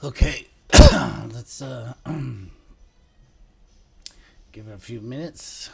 Okay, let's give it a few minutes.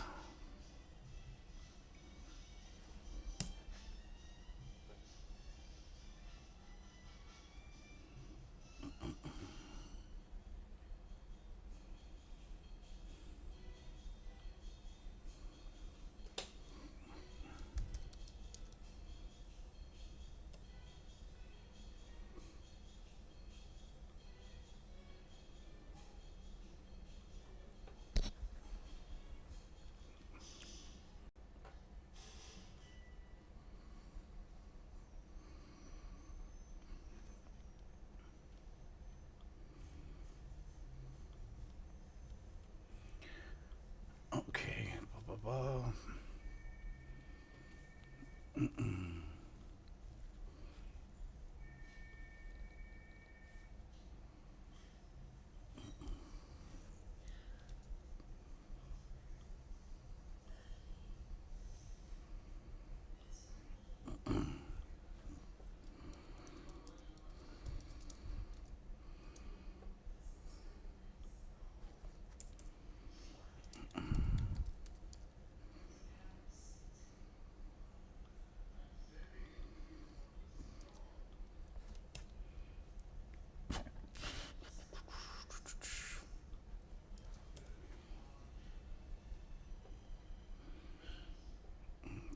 Okay. Blah, blah, blah.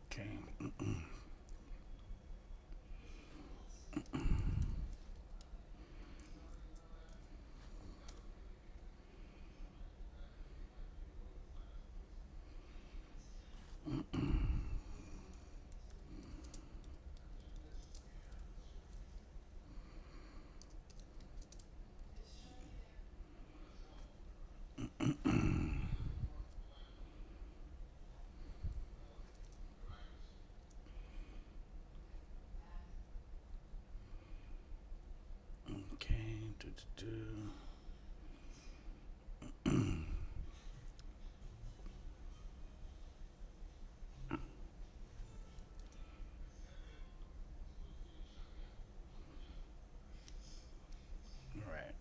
Okay. Okay. Do, do, do. All right.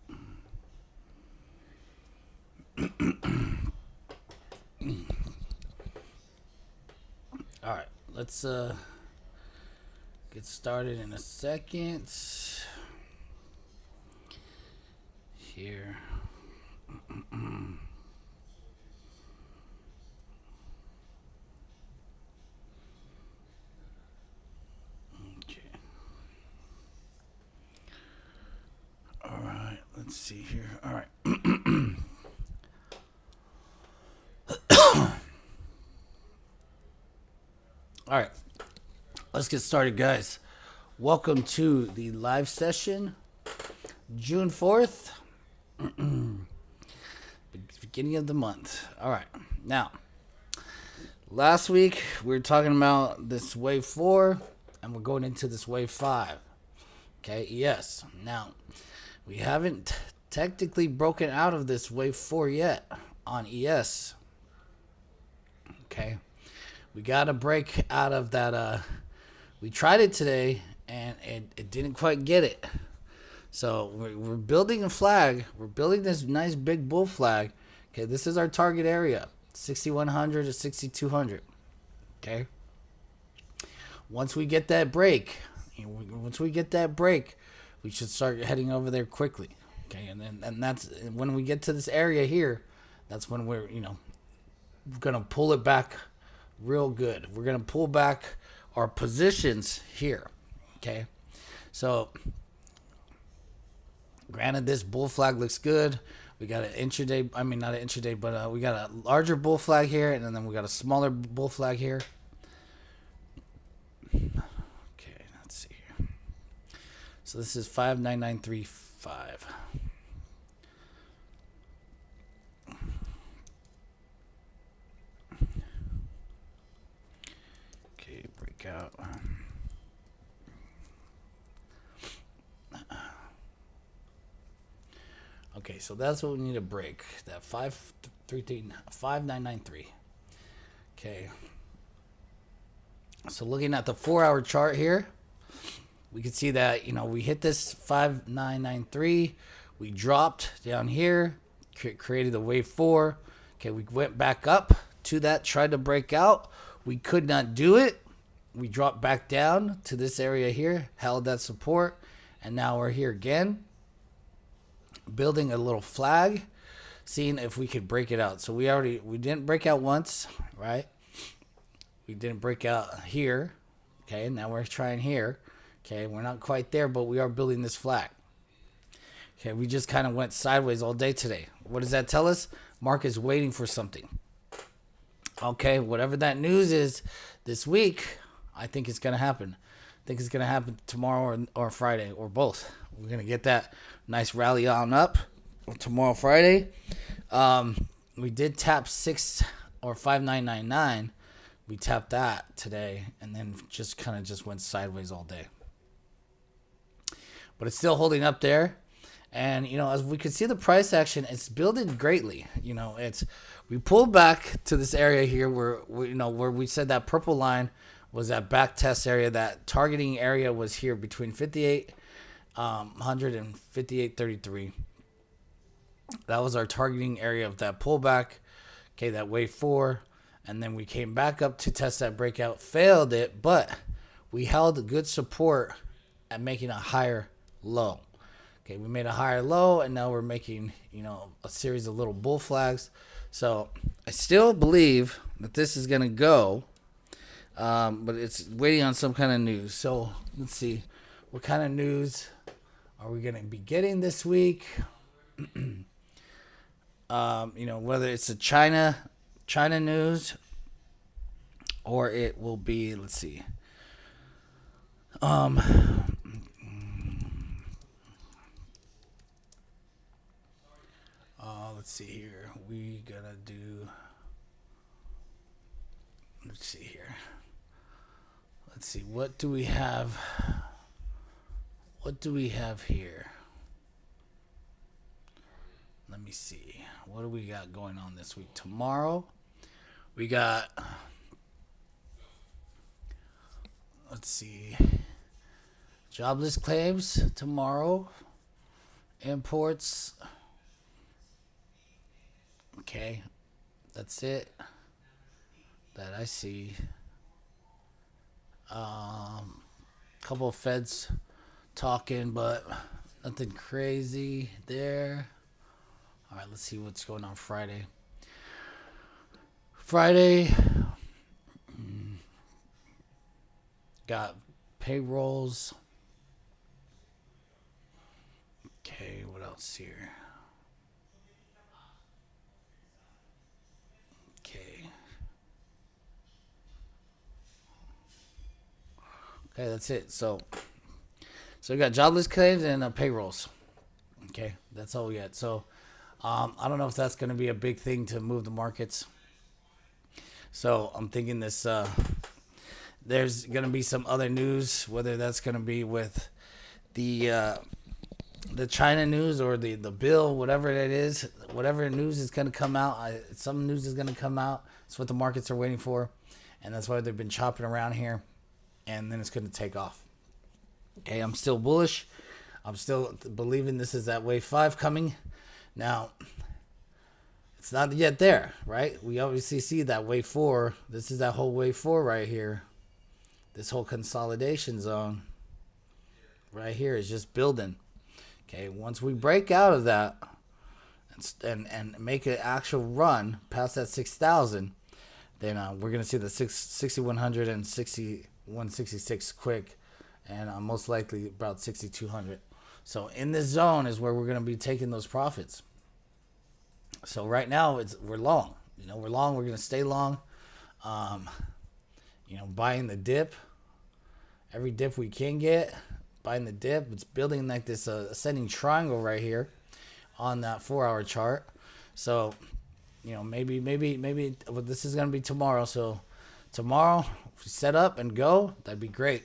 All right. Let's get started in a second. Here. Okay. All right. Let's see here. All right. All right. Let's get started, guys. Welcome to the live session, June 4th, beginning of the month. All right. Now, last week we were talking about this wave 4, and we're going into this wave 5. Okay, yes. Now, we haven't technically broken out of this wave 4 yet on ES. Okay. We got to break out of that. We tried it today, and it didn't quite get it. So we're building a flag. We're building this nice big bull flag. Okay, this is our target area, 6,100 to 6,200. Okay. Once we get that break, we should start heading over there quickly. Okay, and that's when we get to this area here. That's when we're gonna pull it back real good. We're gonna pull back our positions here. Okay, so granted, this bull flag looks good. We got an intraday. I mean, not an intraday, but we got a larger bull flag here, and then we got a smaller bull flag here. Okay, let's see here. So this is 59935. Okay, breakout. Okay, so that's what we need to break. That 5993. Okay. So looking at the 4-hour chart here, we can see that we hit this 5993. We dropped down here, created the wave 4. Okay, we went back up to that, tried to break out. We could not do it. We dropped back down to this area here, held that support, and now we're here again, building a little flag, seeing if we could break it out. So we didn't break out once, right? We didn't break out here. Okay, now we're trying here. Okay, we're not quite there, but we are building this flag. Okay, we just kind of went sideways all day today. What does that tell us? Market is waiting for something. Okay, whatever that news is this week, I think it's going to happen. I think it's going to happen tomorrow or Friday or both. We're going to get that nice rally on up tomorrow, Friday. We did tap 6 or 5999. We tapped that today and then just kind of just went sideways all day. But it's still holding up there. And, as we can see the price action, it's building greatly. We pulled back to this area here where we said that purple line was that back test area. That targeting area was here between 5800 and 5833. That was our targeting area of that pullback. Okay, that wave 4. And then we came back up to test that breakout, failed it, but we held a good support at making a higher low. Okay, we made a higher low, and now we're making, a series of little bull flags. So I still believe that this is going to go, but it's waiting on some kind of news. So let's see. What kind of news are we going to be getting this week? Whether it's a China news or it will be, let's see. Let's see here. Let's see here. Let's see. What do we have? What do we have here? Let me see. What do we got going on this week? Tomorrow, we got, let's see, jobless claims tomorrow. Imports. Okay, that's it that I see. Couple of feds talking, but nothing crazy there. All right, let's see what's going on Friday. Got payrolls. Okay, what else here? Okay, that's it. So we got jobless claims and payrolls. Okay, that's all we got. So I don't know if that's going to be a big thing to move the markets. So I'm thinking there's going to be some other news, whether that's going to be with the China news or the bill, whatever it is, whatever news is going to come out. Some news is going to come out. It's what the markets are waiting for, and that's why they've been chopping around here. And then it's going to take off. Okay, I'm still bullish. I'm still believing this is that wave 5 coming. Now, it's not yet there, right? We obviously see that wave 4. This is that whole wave 4 right here. This whole consolidation zone right here is just building. Okay, once we break out of that and make an actual run past that 6,000, then we're going to see the 6,100 and 166 quick, and most likely about 6,200. So in this zone is where we're going to be taking those profits. So right now we're long. We're long. We're going to stay long. Buying the dip, every dip we can get. Buying the dip. It's building like this ascending triangle right here on that 4-hour chart. So maybe this is going to be tomorrow. So tomorrow, if we set up and go, that'd be great.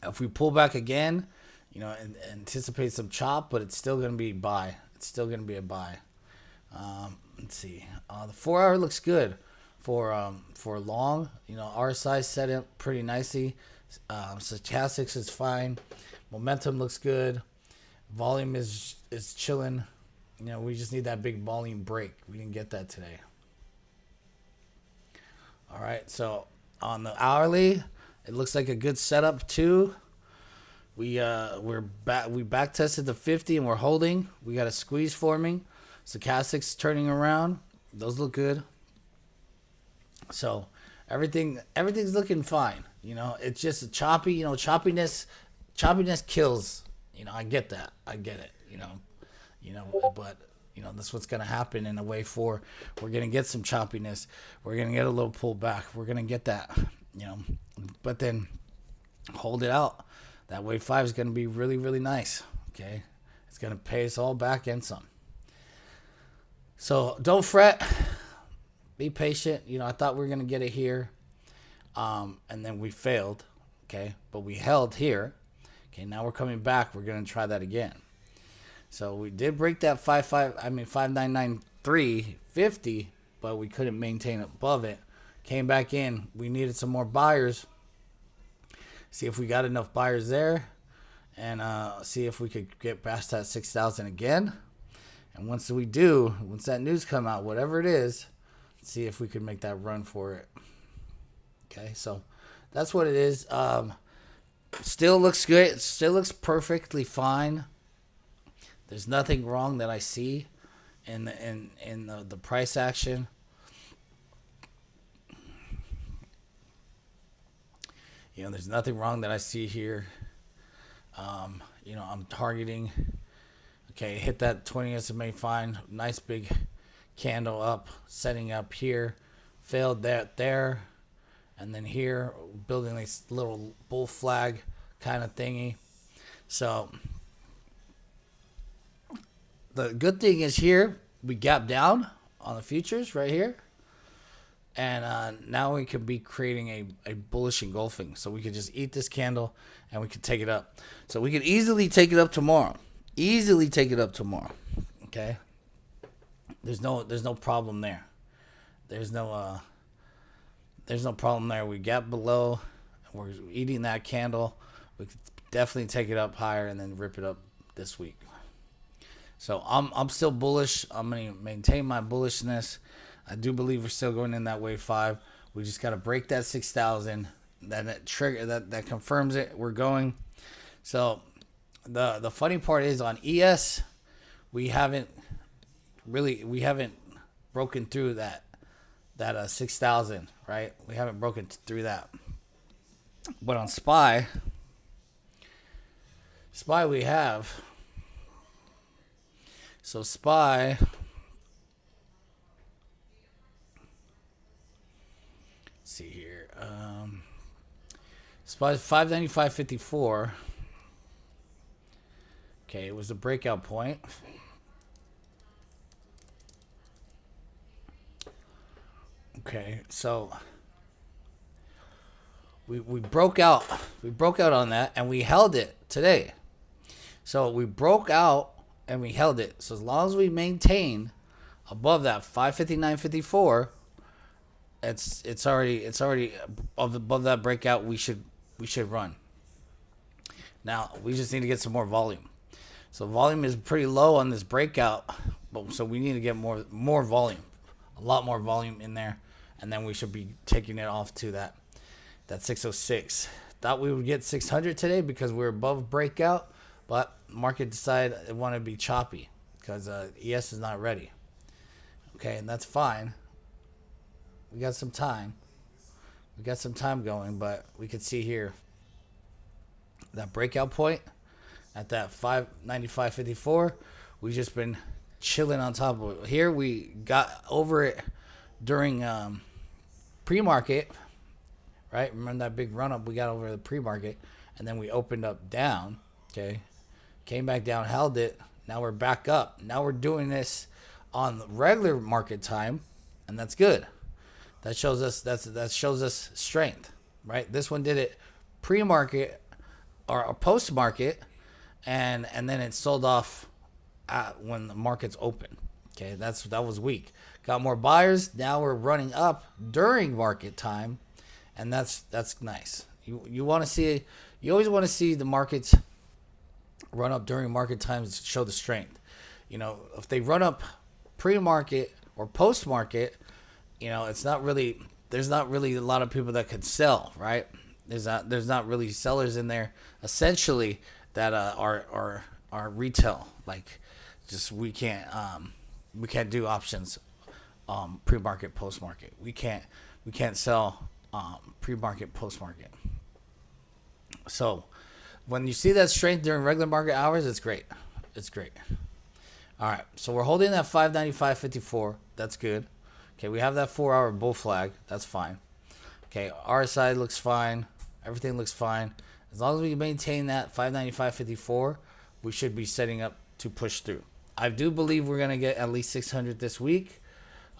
If we pull back again, and anticipate some chop, but it's still going to be buy. It's still going to be a buy. Let's see. The 4-hour looks good for long. RSI set up pretty nicely. Stochastics is fine. Momentum looks good. Volume is chilling. We just need that big volume break. We didn't get that today. All right, so on the hourly, it looks like a good setup too. We're back. We back tested the 50 and we're holding. We got a squeeze forming. Stochastics turning around. Those look good. So everything's looking fine. It's just a choppy. Choppiness kills. I get that. I get it. But that's what's gonna happen in a wave 4. We're gonna get some choppiness. We're gonna get a little pullback. We're gonna get that. But then hold it out. That wave 5 is gonna be really, really nice. Okay, it's gonna pay us all back and some. So don't fret. Be patient. I thought we were gonna get it here, and then we failed. Okay, but we held here. Okay, now we're coming back. We're gonna try that again. So we did break that 5993.50, but we couldn't maintain above it. Came back in. We needed some more buyers. See if we got enough buyers there, and see if we could get past that 6,000 again. And once that news come out, whatever it is, see if we could make that run for it. Okay, so that's what it is. Still looks good. It still looks perfectly fine. There's nothing wrong that I see in the price action. There's nothing wrong that I see here. I'm targeting. Okay, hit that 20 SMA fine. Nice big candle up, setting up here. Failed that there. And then here, building this little bull flag kind of thingy. So the good thing is here, we gap down on the futures right here. And now we could be creating a bullish engulfing. So we could just eat this candle and we could take it up. So we could easily take it up tomorrow. Okay? There's no problem there. There's no problem there. We gap below. We're eating that candle. We could definitely take it up higher and then rip it up this week. So I'm still bullish. I'm going to maintain my bullishness. I do believe we're still going in that wave 5. We just got to break that 6,000. That trigger that confirms it. We're going. So the funny part is on ES, we haven't broken through that 6,000, right? We haven't broken through that. But on SPY we have. So SPY. See here. SPY 595.54. Okay, it was a breakout point. Okay, so we broke out. We broke out on that and we held it today. So we broke out and we held it. So as long as we maintain above that 559.54, it's already above that breakout. We should run. Now we just need to get some more volume. So volume is pretty low on this breakout, so we need to get more volume, a lot more volume in there, and then we should be taking it off to that 606. Thought we would get 600 today because we're above breakout, but market decided it wanted to be choppy because ES is not ready. Okay, and that's fine. We got some time. We got some time going, but we could see here that breakout point at that 595.54. We've just been chilling on top of it. Here we got over it during pre-market, right? Remember that big run up we got over the pre-market, and then we opened up down. Okay, came back down, held it. Now we're back up. Now we're doing this on regular market time, and that's good. That shows us strength, right? This one did it pre-market or post-market, and then it sold off when the market's open. Okay, that was weak. Got more buyers. Now we're running up during market time, and that's nice. You always want to see the markets run up during market times show the strength. If they run up pre-market or post-market, it's not really there's not really a lot of people that could sell, right? There's not really sellers in there essentially that are retail, like just we can't do options pre-market post-market. We can't sell pre-market post-market. So when you see that strength during regular market hours, it's great. It's great. All right, so we're holding that 595.54. That's good. Okay, we have that 4-hour bull flag. That's fine. Okay, RSI looks fine. Everything looks fine. As long as we maintain that 595.54, we should be setting up to push through. I do believe we're going to get at least 600 this week.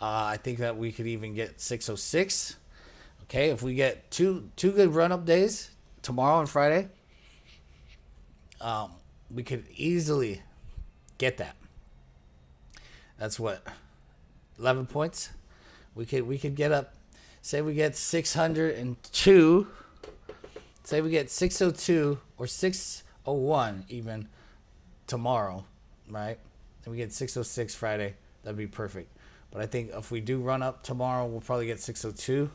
I think that we could even get 606. Okay, if we get two good run-up days, tomorrow and Friday, we could easily get that. That's what, 11 points. We could get up. Say we get 602. Say we get 602 or 601 even tomorrow, right? And we get 606 Friday. That'd be perfect. But I think if we do run up tomorrow, we'll probably get 602,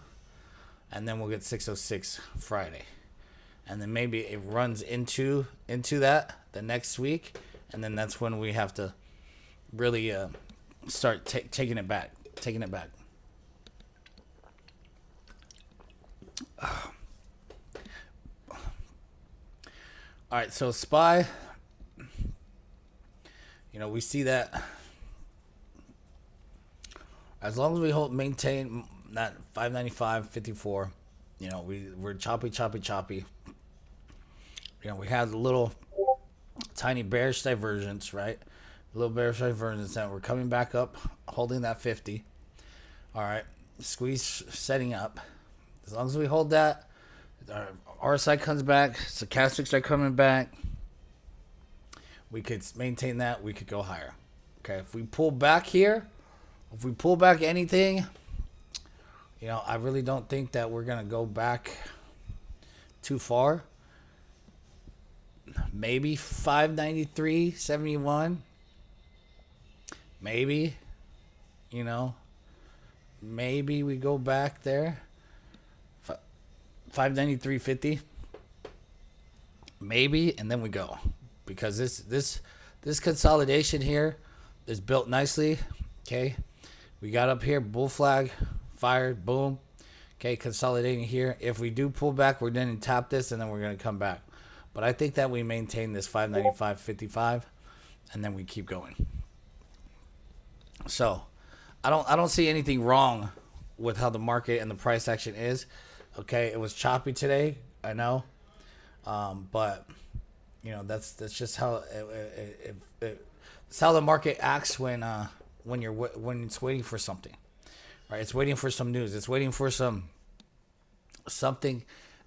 and then we'll get 606 Friday. And then maybe it runs into that the next week, and then that's when we have to really start taking it back. All right, so SPY, we see that as long as we maintain that 595.54, we're choppy. We had a little tiny bearish divergence, right? A little bearish divergence, and we're coming back up, holding that 50. All right, squeeze setting up. As long as we hold that, our RSI comes back, stochastics are coming back. We could maintain that. We could go higher. Okay, if we pull back here, if we pull back anything, I really don't think that we're gonna go back too far. Maybe 593.71. Maybe, maybe we go back there. 593.50. Maybe, and then we go, because this consolidation here is built nicely. Okay, we got up here, bull flag, fired, boom. Okay, consolidating here. If we do pull back, we're going to tap this, and then we're going to come back. But I think that we maintain this 595.55, and then we keep going. So I don't see anything wrong with how the market and the price action is. Okay, it was choppy today, I know, but that's just how it's how the market acts when it's waiting for something, right? It's waiting for some news. It's waiting for something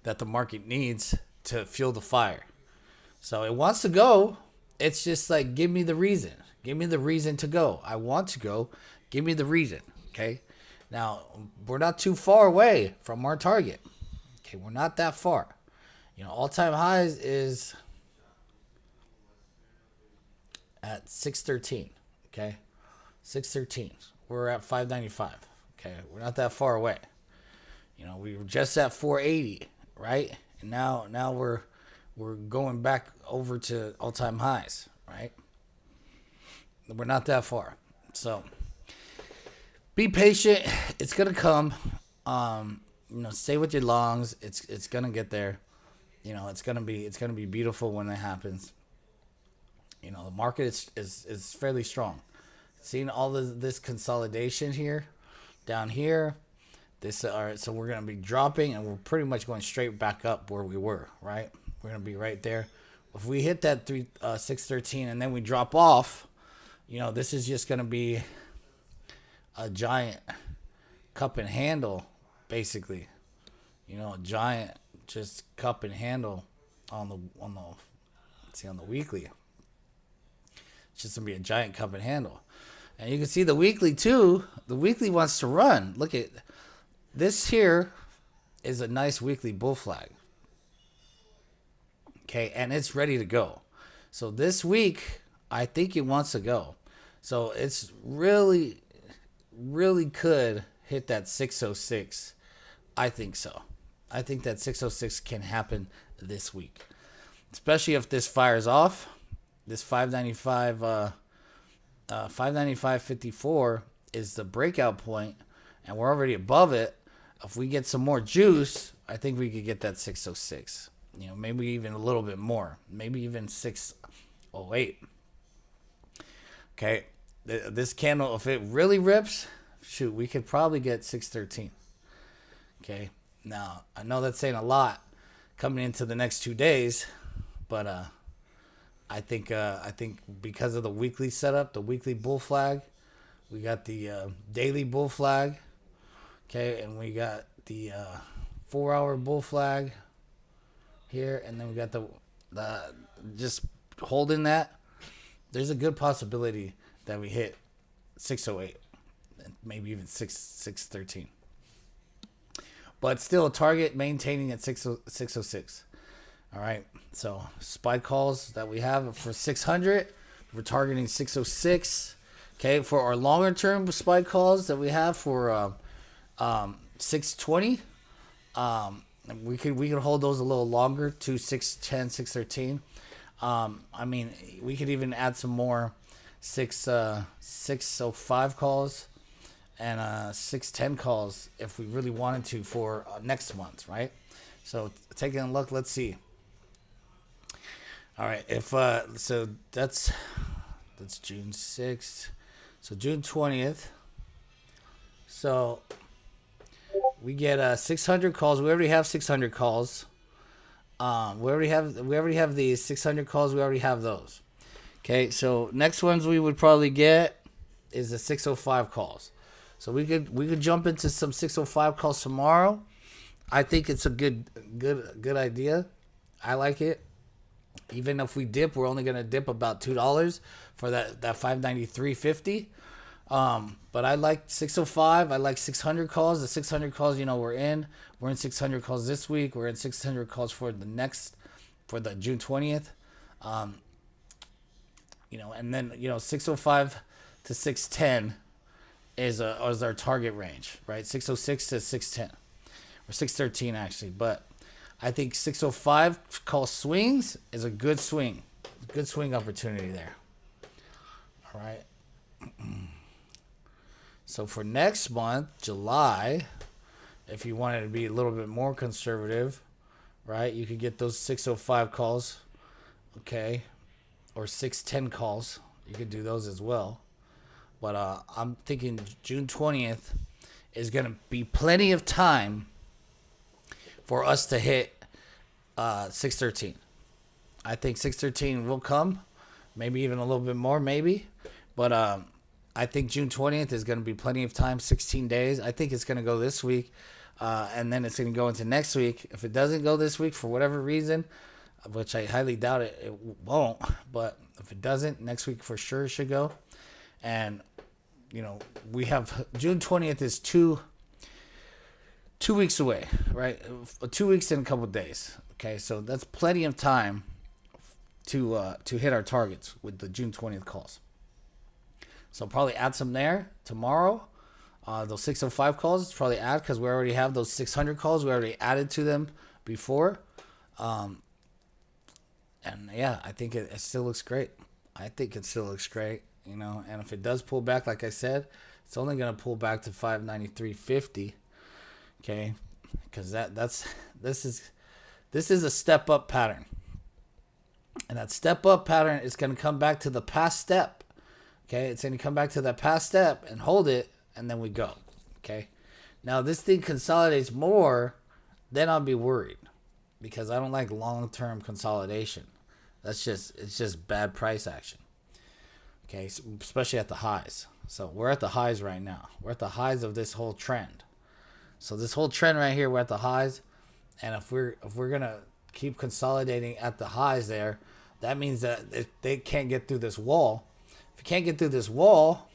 that the market needs to fuel the fire. So it wants to go. It's just like, give me the reason. Give me the reason to go. I want to go. Give me the reason. Okay. Now, we're not too far away from our target. Okay, we're not that far. All-time highs is at 613. Okay, 613. We're at 595. Okay, we're not that far away. We were just at 480, right? And now we're going back over to all-time highs, right? We're not that far. So be patient. It's gonna come. Stay with your longs. It's gonna get there. It's gonna be beautiful when it happens. The market is fairly strong. Seeing all this consolidation here, down here, so we're gonna be dropping, and we're pretty much going straight back up where we were. Right, we're gonna be right there. If we hit that 613 and then we drop off, this is just gonna be a giant cup and handle, basically. A giant just cup and handle on the weekly. It's just gonna be a giant cup and handle. And you can see the weekly too. The weekly wants to run. Look at this here is a nice weekly bull flag. Okay, and it's ready to go. So this week, I think it wants to go. So it's really, really could hit that 606. I think so. I think that 606 can happen this week, especially if this fires off. This 595.54 is the breakout point, and we're already above it. If we get some more juice, I think we could get that 606. Maybe even a little bit more. Maybe even 608. Okay, this candle, if it really rips, shoot, we could probably get 613. Okay, now I know that's saying a lot coming into the next 2 days, but I think because of the weekly setup, the weekly bull flag, we got the daily bull flag, okay, and we got the 4-hour bull flag here, and then we got the just holding that. There's a good possibility that we hit 608, maybe even 613. But still, a target maintaining at 606. All right. So SPY calls that we have for 600, we're targeting 606. Okay. For our longer term SPY calls that we have for 620, we could hold those a little longer to 610, 613. I mean, we could even add some more 605 calls and 610 calls if we really wanted to for next month, right? So taking a look, let's see. All right, if so that's June 6th. So June 20th. So we get 600 calls. We already have 600 calls. We already have these 600 calls. We already have those. Okay, so next ones we would probably get is the 605 calls. So we could jump into some 605 calls tomorrow. I think it's a good idea. I like it. Even if we dip, we're only gonna dip about $2 for that 593.50. But I like 605. I like 600 calls. The 600 calls, we're in 600 calls this week. We're in 600 calls for the June 20th. And then 605 to 610 is our target range, right? 606 to 610 or 613 actually, but I think 605 call swings is a good swing opportunity there. All right. So for next month, July, if you wanted to be a little bit more conservative, right, you could get those 605 calls, okay, or 610 calls. You could do those as well. But I'm thinking June 20th is going to be plenty of time for us to hit 613. I think 613 will come, maybe even a little bit more, maybe. But I think June 20th is going to be plenty of time, 16 days. I think it's going to go this week, and then it's going to go into next week. If it doesn't go this week for whatever reason, which I highly doubt it won't, but if it doesn't, next week for sure it should go. And we have June 20th is two weeks away, right? 2 weeks in a couple of days. Okay, so that's plenty of time to hit our targets with the June 20th calls. So probably add some there tomorrow. Those 605 calls, probably add because we already have those 600 calls. We already added to them before. And yeah, I think it still looks great. And if it does pull back, like I said, it's only going to pull back to 593.50. Okay, because this is a step up pattern, and that step up pattern is going to come back to the past step. Okay, it's going to come back to that past step and hold it, and then we go. Okay, now this thing consolidates more, then I'll be worried because I don't like long term consolidation. It's just bad price action. Okay, especially at the highs. So we're at the highs right now. We're at the highs of this whole trend. So this whole trend right here, we're at the highs, and if we're gonna keep consolidating at the highs there, that means that if they can't get through this wall. If you can't get through this wall,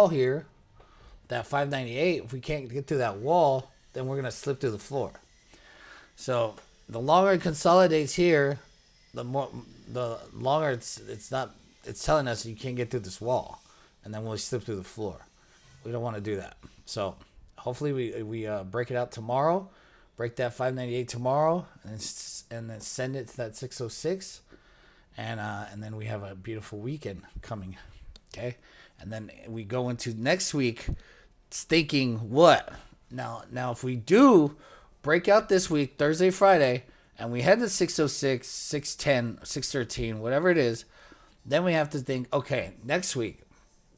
here, that 598. If we can't get through that wall, then we're gonna slip through the floor. So the longer it consolidates here, the longer it's not it's telling us you can't get through this wall, and then we'll slip through the floor. We don't want to do that. So hopefully we break it out tomorrow, break that 598 tomorrow, and then send it to that 606, and then we have a beautiful weekend coming. Okay, and then we go into next week thinking what now if we do break out this week Thursday Friday and we head to 606 610 613 whatever it is, then we have to think, okay, next week,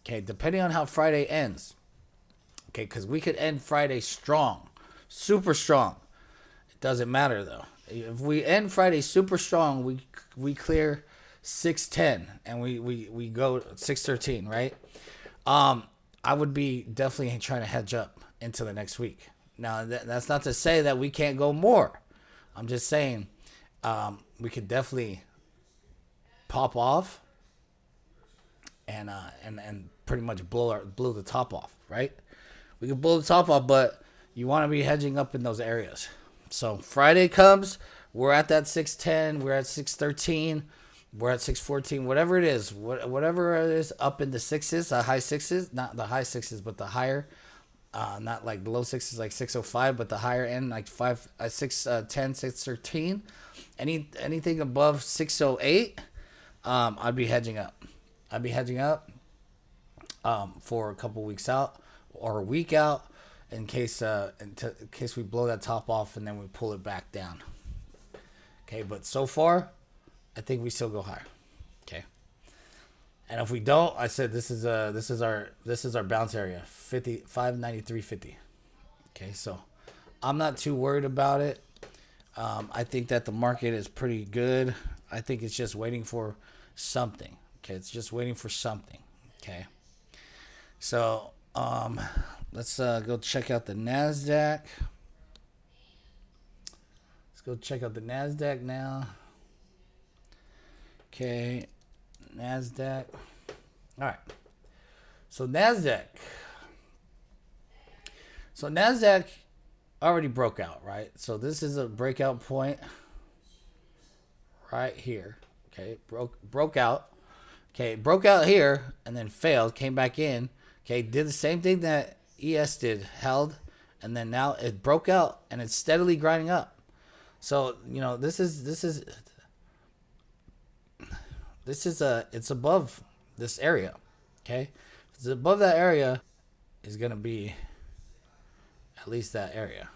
okay, depending on how Friday ends, okay, because we could end Friday strong, super strong. It doesn't matter though. If we end Friday super strong, we clear 610 and we go 613, right? I would be definitely trying to hedge up into the next week. Now, that's not to say that we can't go more. I'm just saying we could definitely pop off and pretty much blow the top off, right? We could blow the top off, but you want to be hedging up in those areas. So Friday comes, we're at that 610, we're at 613. We're at 614, whatever it is, whatever it is up in the sixes, high sixes, not the high sixes, but the higher, not like the low sixes like 605, but the higher end like 610, 613. Anything above 608, I'd be hedging up. For a couple weeks out or a week out in case we blow that top off and then we pull it back down. Okay, but so far, I think we still go higher. Okay. And if we don't, I said this is our bounce area, 593.50. Okay, so I'm not too worried about it. I think that the market is pretty good. I think it's just waiting for something. Okay, it's just waiting for something. Okay. So let's go check out the NASDAQ. Let's go check out the NASDAQ now. Okay, NASDAQ. All right. So NASDAQ already broke out, right? So this is a breakout point right here. Okay, broke out. Okay, broke out here and then failed, came back in. Okay, did the same thing that ES did, held, and then now it broke out and it's steadily grinding up. So, this is it's above this area. Okay, if it's above that area, is gonna be at least that area.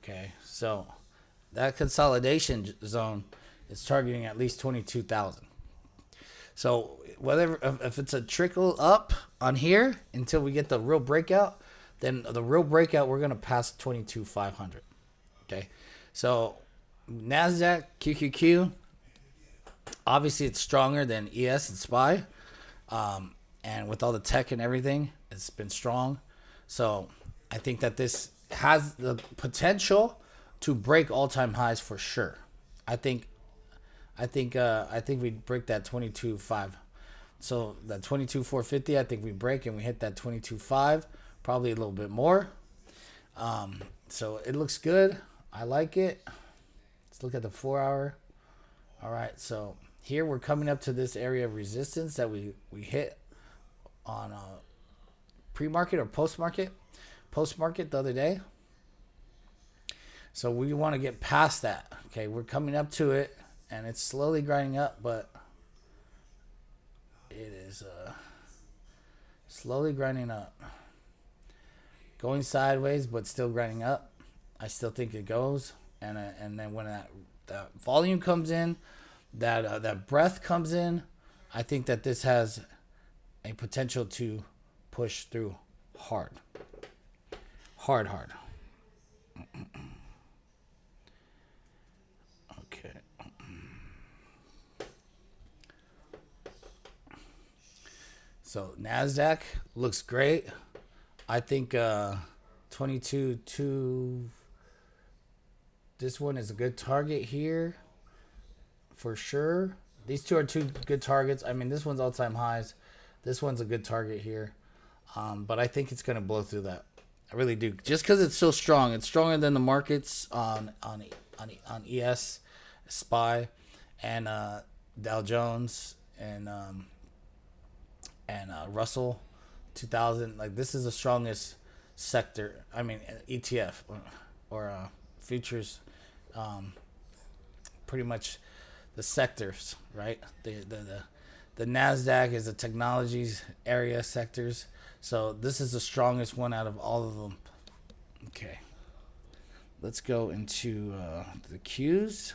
Okay, so that consolidation zone is targeting at least 22,000. So whether if it's a trickle up on here until we get the real breakout, then the real breakout we're gonna pass 22,500. Okay, so NASDAQ QQQ. Obviously, it's stronger than ES and SPY. And with all the tech and everything, it's been strong. So I think that this has the potential to break all-time highs for sure. I think we break that 22.5. So that 22.450, I think we break and we hit that 22.5, probably a little bit more. So it looks good. I like it. Let's look at the 4-hour. All right, so here we're coming up to this area of resistance that we hit on pre-market or post-market the other day. So we want to get past that. Okay, we're coming up to it, and it's slowly grinding up, but it is slowly grinding up. Going sideways, but still grinding up. I still think it goes, and then when that volume comes in, that breath comes in, I think that this has a potential to push through hard. Okay. So NASDAQ looks great. I think 22.2. This one is a good target here for sure. These two are two good targets. I mean, this one's all-time highs. This one's a good target here. But I think it's going to blow through that I really do. Just because it's so strong, it's stronger than the markets on ES, SPY, and Dow Jones and Russell 2000. Like this is the strongest sector. I mean ETF or futures. Pretty much the sectors, right? The Nasdaq is the technologies area sectors. So this is the strongest one out of all of them. Okay. Let's go into the Qs.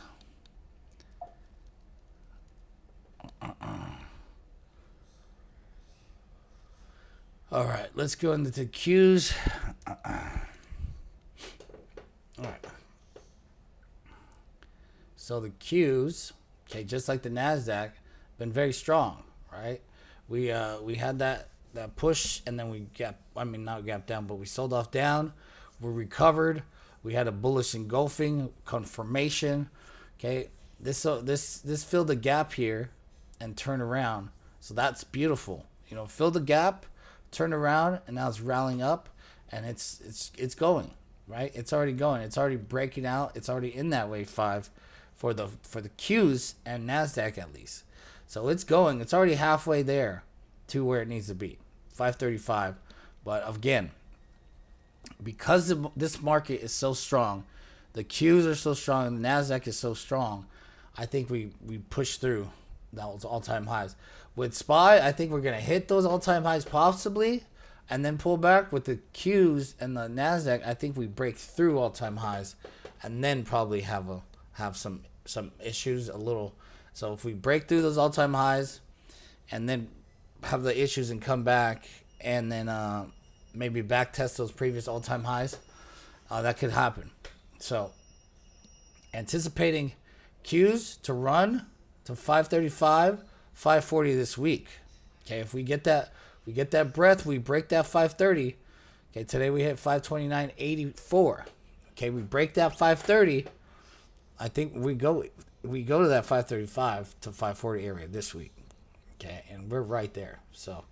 All right, let's go into the Qs. All right. So the Qs, okay, just like the Nasdaq, been very strong, right? We had that push, and then we not gap down, but we sold off down. We recovered. We had a bullish engulfing confirmation. Okay, this filled the gap here and turn around. So that's beautiful. Fill the gap, turn around, and now it's rallying up, and it's going, right? It's already going. It's already breaking out. It's already in that wave 5 for the Qs and Nasdaq at least. So it's going. It's already halfway there to where it needs to be, 535. But again, because this market is so strong, the Qs are so strong, and the Nasdaq is so strong, I think we push through those all-time highs. With SPY, I think we're going to hit those all-time highs possibly and then pull back. With the Qs and the Nasdaq, I think we break through all-time highs and then probably have some issues a little. So if we break through those all-time highs and then have the issues and come back and then maybe back test those previous all-time highs, that could happen. So anticipating Qs to run to 535, 540 this week. Okay, if we get that breath, we break that 530. Okay, today we hit 529.84. Okay, we break that 530. I think we go to that 535 to 540 area this week. Okay, and we're right there. So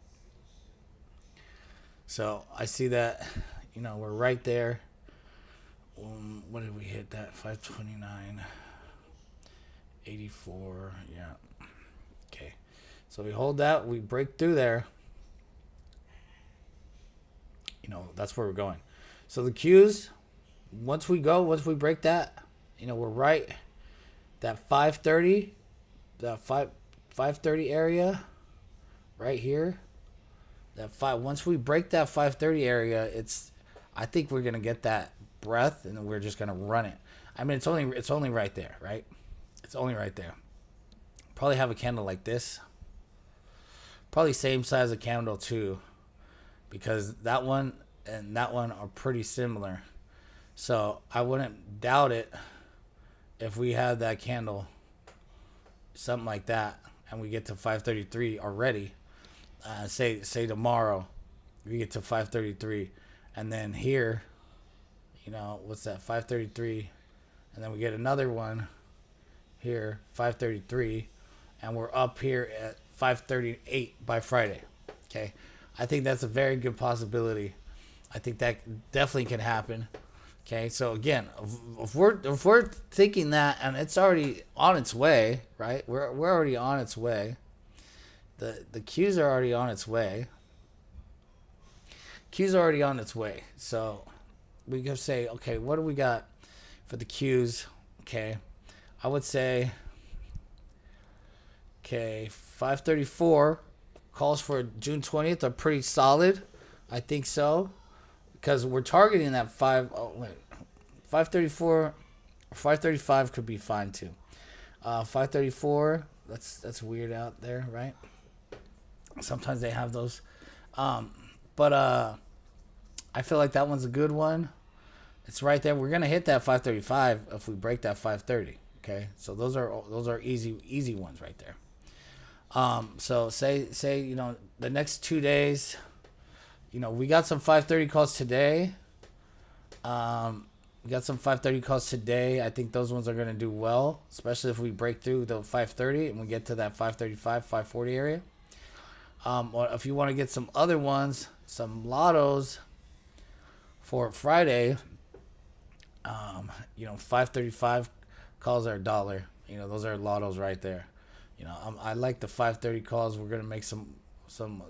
I see that, we're right there. What did we hit that? 529.84. Yeah. Okay. So we hold that. We break through there. That's where we're going. So the Qs, once we break that, we're right. That 530, that 530 area, right here. Once we break that 530 area, I think we're gonna get that breath, and then we're just gonna run it. I mean, it's only right there, right? It's only right there. Probably have a candle like this. Probably same size of candle too, because that one and that one are pretty similar. So I wouldn't doubt it if we had that candle, something like that, and we get to 533 already. Say tomorrow we get to 533, and then here, what's that, 533, and then we get another one here, 533, and we're up here at 538 by Friday. Okay, I think that's a very good possibility. I think that definitely can happen. Okay, so again, if we're thinking that, and it's already on its way, right? We're already on its way. The Qs are already on its way. Qs are already on its way. So we can say, okay, what do we got for the Qs? Okay, I would say, okay, 534 calls for June 20th are pretty solid. I think so, because we're targeting that 534 or 535 could be fine too. 534, that's weird out there, right? Sometimes they have those, but I feel like that one's a good one. It's right there. We're gonna hit that 535 if we break that 530. Okay, so those are easy ones right there. So say the next 2 days, we got some 530 calls today. We got some 530 calls today. I think those ones are gonna do well, especially if we break through the 530 and we get to that 535, 540 area. Or if you want to get some other ones, some lottos, For Friday, 535 calls are a dollar. Those are lottos right there. I like the 530 calls. We're gonna make some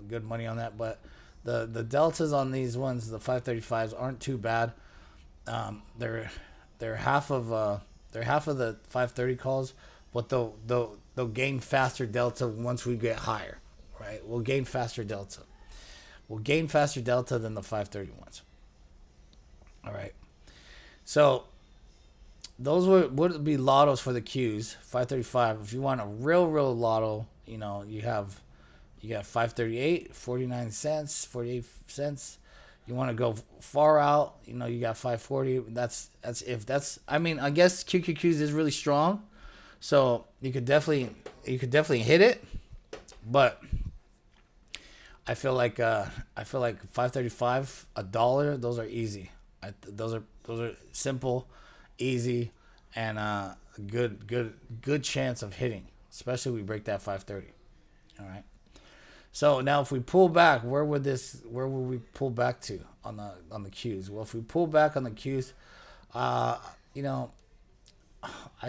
good money on that, but the deltas on these ones, the 535s, aren't too bad. They're half of the 530 calls, but they'll gain faster delta once we get higher, right? We'll gain faster delta. We'll gain faster delta than the 530 ones. All right. So those would be lottos for the Qs. 535. If you want a real lotto, you got 538, 49 cents, 48 cents. You want to go far out, you got 540. I guess QQQs is really strong, so you could definitely hit it, but I feel like 535, a dollar. Those are easy. Those are simple, easy, and good chance of hitting, especially if we break that 530. All right. So now, if we pull back, where would we pull back to on the Qs? Well, if we pull back on the Qs, I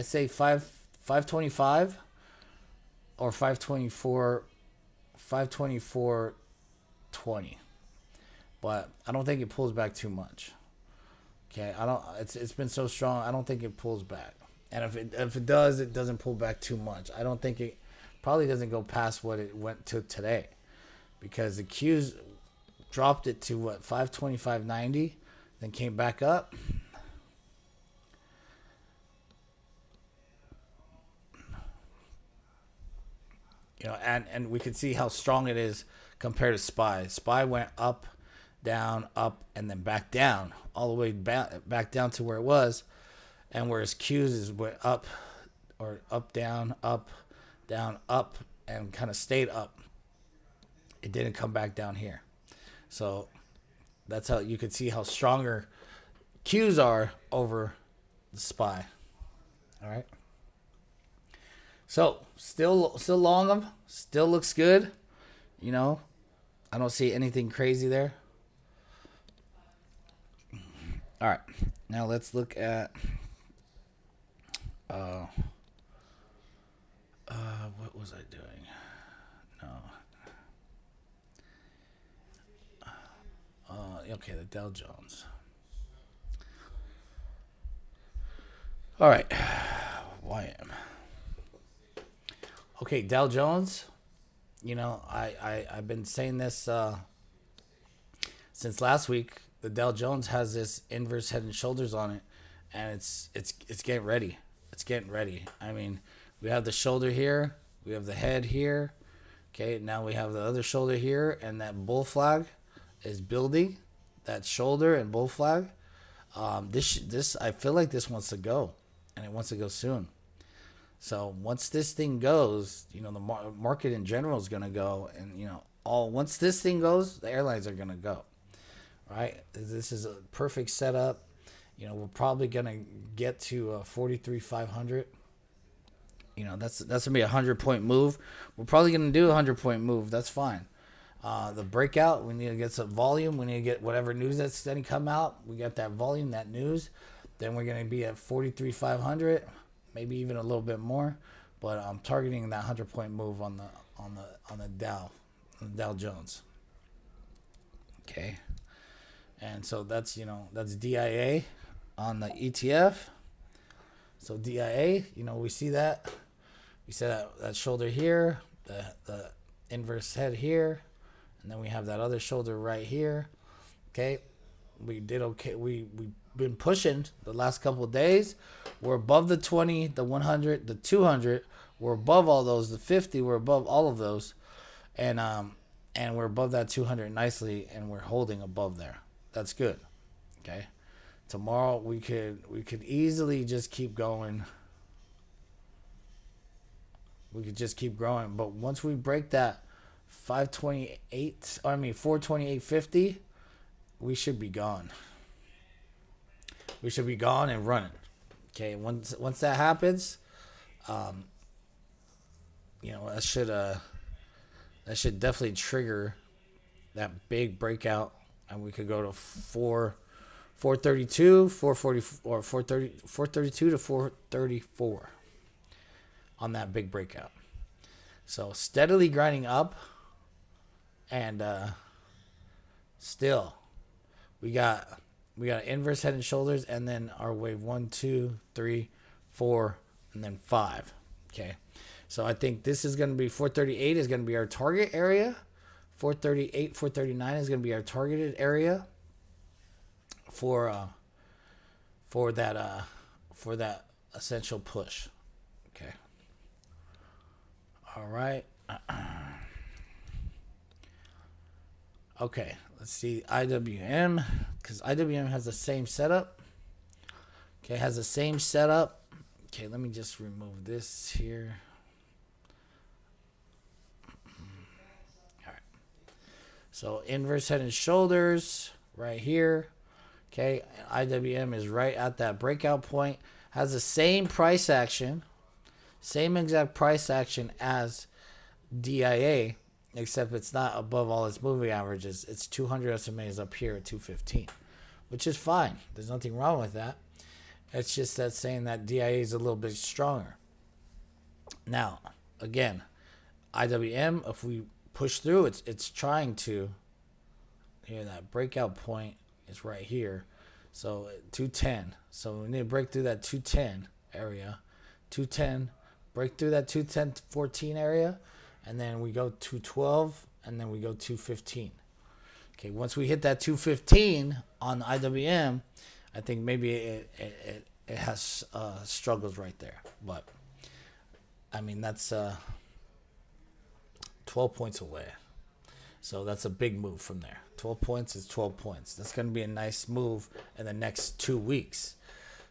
say 525 or 524.20, but I don't think it pulls back too much. Okay, I don't. It's been so strong. I don't think it pulls back, and if it does, it doesn't pull back too much. I don't think it probably doesn't go past what it went to today, because the Qs dropped it to 525.90, then came back up. And we can see how strong it is compared to SPY. SPY went up, and then back down, all the way back down to where it was, and whereas Qs went up, or up, down, and kind of stayed up. It didn't come back down here. So that's how you could see how stronger Qs are over the SPY. All right. So still long them. Still looks good. I don't see anything crazy there. All right. Now let's look at what was I doing? No. Okay, the Dow Jones. All right. YM. Okay, Dow Jones. I've been saying this since last week. The Dow Jones has this inverse head and shoulders on it, and it's getting ready. It's getting ready. I mean, we have the shoulder here, we have the head here. Okay, now we have the other shoulder here, and that bull flag is building. That shoulder and bull flag. This I feel like this wants to go, and it wants to go soon. So once this thing goes, the market in general is going to go, and once this thing goes, the airlines are going to go. Right? This is a perfect setup. We're probably going to get to 43,500. That's going to be a 100-point move. We're probably going to do a 100-point move. That's fine. The breakout, we need to get some volume. We need to get whatever news that's going to come out. We got that volume, that news. Then we're going to be at 43,500, maybe even a little bit more. But I'm targeting that 100-point move on the Dow Jones. Okay. And so that's DIA on the ETF. So DIA, we see that. We see that shoulder here, the inverse head here, and then we have that other shoulder right here. Okay. We did okay. We've been pushing the last couple of days. We're above the 20, the 100, the 200. We're above all those. The 50, we're above all of those. And we're above that 200 nicely, and we're holding above there. That's good. Okay. Tomorrow we could easily just keep going. We could just keep growing, but once we break that 428.50, we should be gone. We should be gone and running. Okay, once that happens, that should definitely trigger that big breakout, and we could go to 432, 440, or 430, 432 to 434 on that big breakout. So steadily grinding up, and still we got inverse head and shoulders, and then our wave 1, 2, 3, 4, and then 5. Okay, so I think this is going to be 438 is going to be our target area. 438, 439 is going to be our targeted area for that essential push. Okay. All right. Okay, let's see IWM, because IWM has the same setup. Okay, has the same setup. Okay, let me just remove this here. All right. So inverse head and shoulders right here. Okay, IWM is right at that breakout point. Has the same price action, same exact price action as DIA, except it's not above all its moving averages. Its 200 SMA is up here at 215, which is fine. There's nothing wrong with that. It's just that saying that DIA is a little bit stronger. Now, again, IWM, if we push through, it's trying to. Here, that breakout point is right here. So 210. So we need to break through that 210 area. 210, break through that 210 14 area. And then we go 212, and then we go 215. Okay, once we hit that 215 on the IWM, I think maybe it has struggles right there. But, I mean, that's 12 points away. So that's a big move from there. 12 points is 12 points. That's going to be a nice move in the next 2 weeks.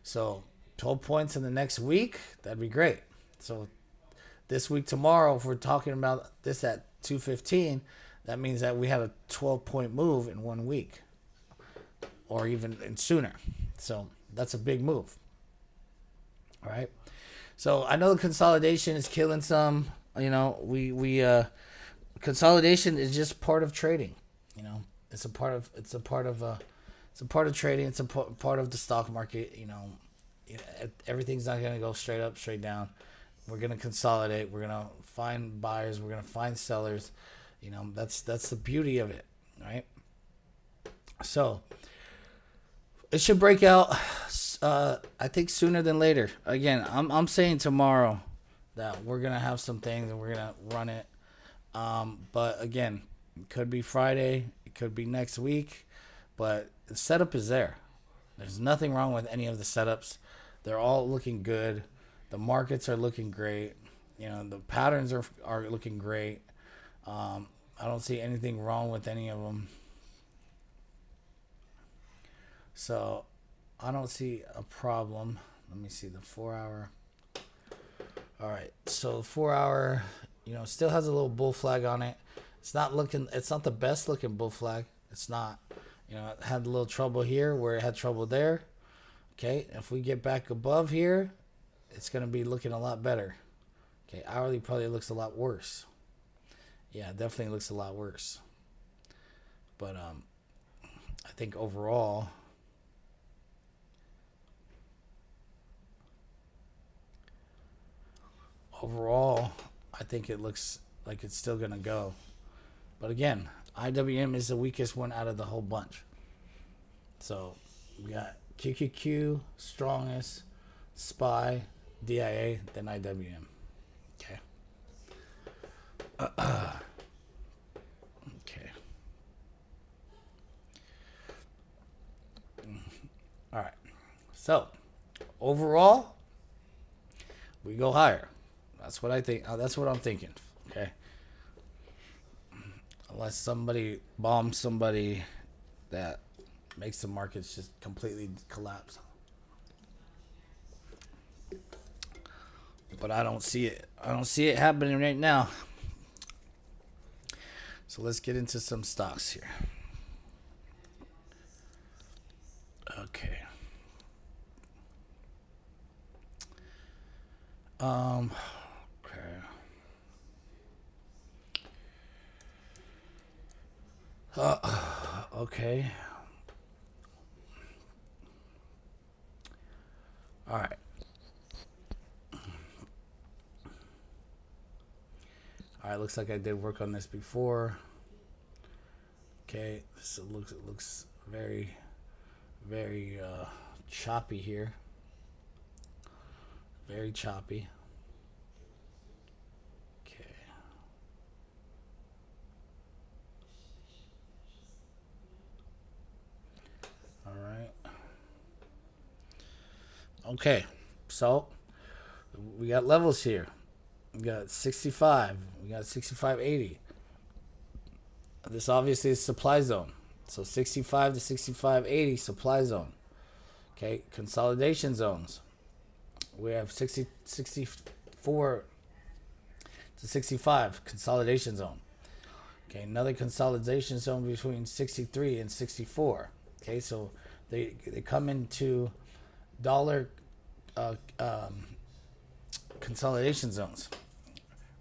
So 12 points in the next week, that'd be great. So this week, tomorrow, if we're talking about this at 215, that means that we have a 12-point move in 1 week, or even sooner. So that's a big move. All right. So I know the consolidation is killing some. You know, we consolidation is just part of trading. You know, it's a part of trading. It's a part of the stock market. You know, everything's not going to go straight up, straight down. We're going to consolidate. We're going to find buyers. We're going to find sellers. You know, that's the beauty of it, right? So it should break out, I think, sooner than later. Again, I'm saying tomorrow that we're going to have some things and we're going to run it. But again, it could be Friday. It could be next week. But the setup is there. There's nothing wrong with any of the setups. They're all looking good. The markets are looking great. You know, the patterns are looking great. I don't see anything wrong with any of them. So I don't see a problem. Let me see the 4 hour. All right. So 4 hour, you know, still has a little bull flag on it. It's not the best looking bull flag. It's not. You know, it had a little trouble here where it had trouble there. Okay. If we get back above here, it's going to be looking a lot better. Okay, hourly probably looks a lot worse. Yeah, definitely looks a lot worse. But I think overall, I think it looks like it's still going to go. But again, IWM is the weakest one out of the whole bunch. So we got QQQ, strongest, SPY, DIA, then IWM. Okay. Okay. All right. So, overall, we go higher. That's what I think. That's what I'm thinking. Okay. Unless somebody bombs somebody that makes the markets just completely collapse. But I don't see it. I don't see it happening right now. So let's get into some stocks here. Okay. Okay. Okay. All right. All right, looks like I did work on this before. Okay, so it looks very choppy here. Very choppy. Okay. All right. Okay. So we got levels here. We got 65. We got 65.80. This obviously is supply zone. So 65 to 65.80 supply zone. Okay, consolidation zones. We have 64 to 65 consolidation zone. Okay, another consolidation zone between 63 and 64. Okay, so they come into dollar consolidation zones.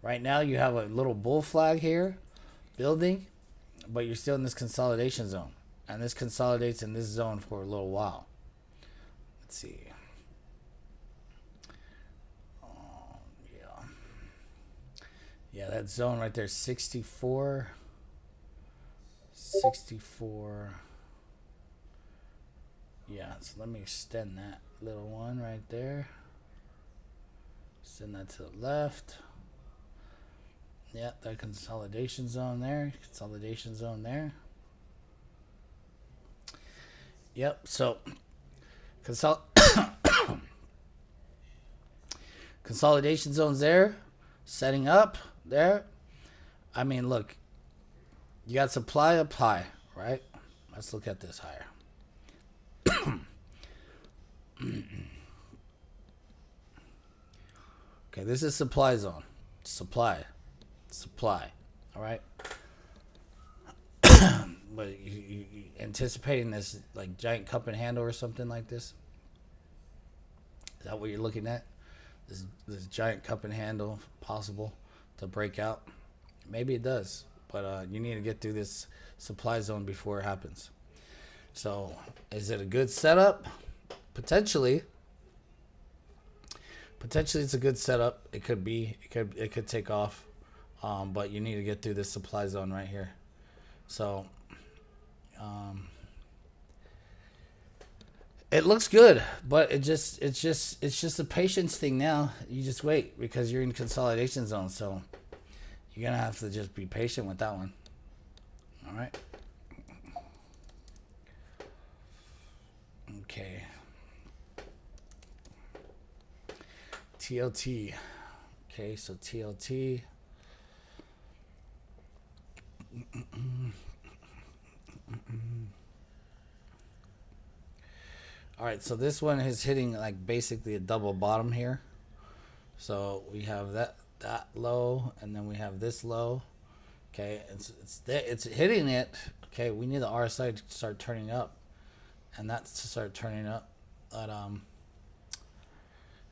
Right now you have a little bull flag here building, but you're still in this consolidation zone. And this consolidates in this zone for a little while. Let's see. Yeah. Yeah, that zone right there, 64. 64. Yeah, so let me extend that little one right there. Send that to the left. Yeah, that consolidation zone there. Consolidation zone there. Yep, so consolidation zones there. Setting up there. I mean, look. You got supply up high, right? Let's look at this higher. Okay, this is supply zone. Supply. All right. But you anticipating this like giant cup and handle or something like this? Is that what you're looking at? This giant cup and handle possible to break out? Maybe it does, but you need to get through this supply zone before it happens. So, is it a good setup? Potentially. Potentially, it's a good setup. It could be. It could take off, but you need to get through this supply zone right here. So, it looks good, but it's just a patience thing now. You just wait because you're in consolidation zone, so you're gonna have to just be patient with that one. All right. Okay. TLT. Okay, so TLT. All right, so this one is hitting like basically a double bottom here. So we have that low, and then we have this low. Okay, it's hitting it. Okay, we need the RSI to start turning up, and that's to start turning up. But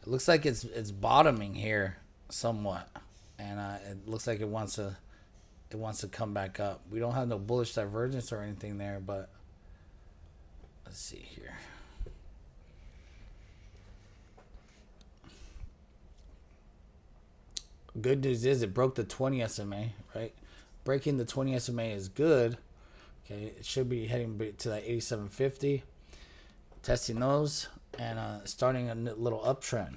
it looks like it's bottoming here somewhat, and it looks like it wants to come back up. We don't have no bullish divergence or anything there, but let's see here. Good news is it broke the 20 SMA, right? Breaking the 20 SMA is good. Okay, it should be heading to that 8750. Testing those and starting a little uptrend.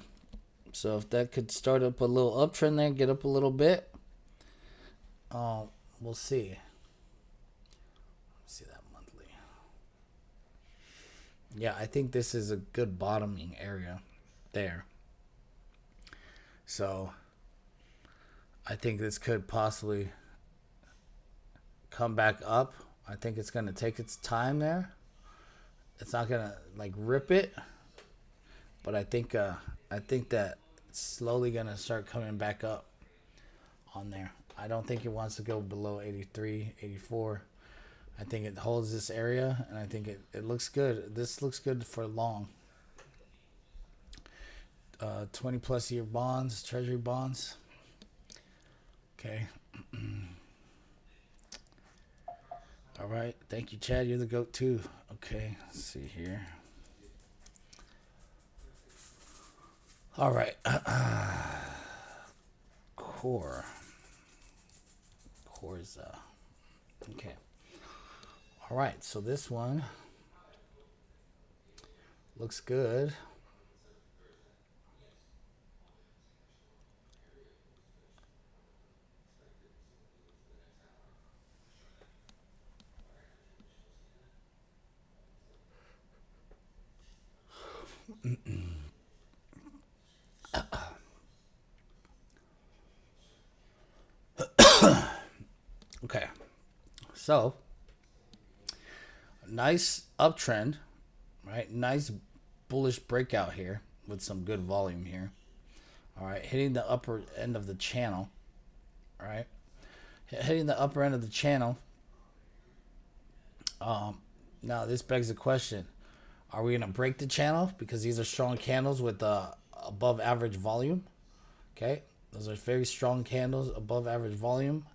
So if that could start up a little uptrend there, get up a little bit, we'll see. Let's see that monthly. Yeah, I think this is a good bottoming area there. So I think this could possibly come back up. I think it's going to take its time there. It's not going to like rip it, but I think that it's slowly going to start coming back up on there. I don't think it wants to go below 83, 84. I think it holds this area, and I think it looks good. This looks good for long. 20 plus year bonds, treasury bonds. Okay. All right. Thank you, Chad. You're the GOAT too. Okay. Let's see here. All right. Core. Core's okay. All right. So this one looks good. Okay. So, nice uptrend, right? Nice bullish breakout here with some good volume here. All right, hitting the upper end of the channel. All right, hitting the upper end of the channel. Now this begs the question: are we gonna break the channel because these are strong candles with above average volume? Okay, those are very strong candles above average volume.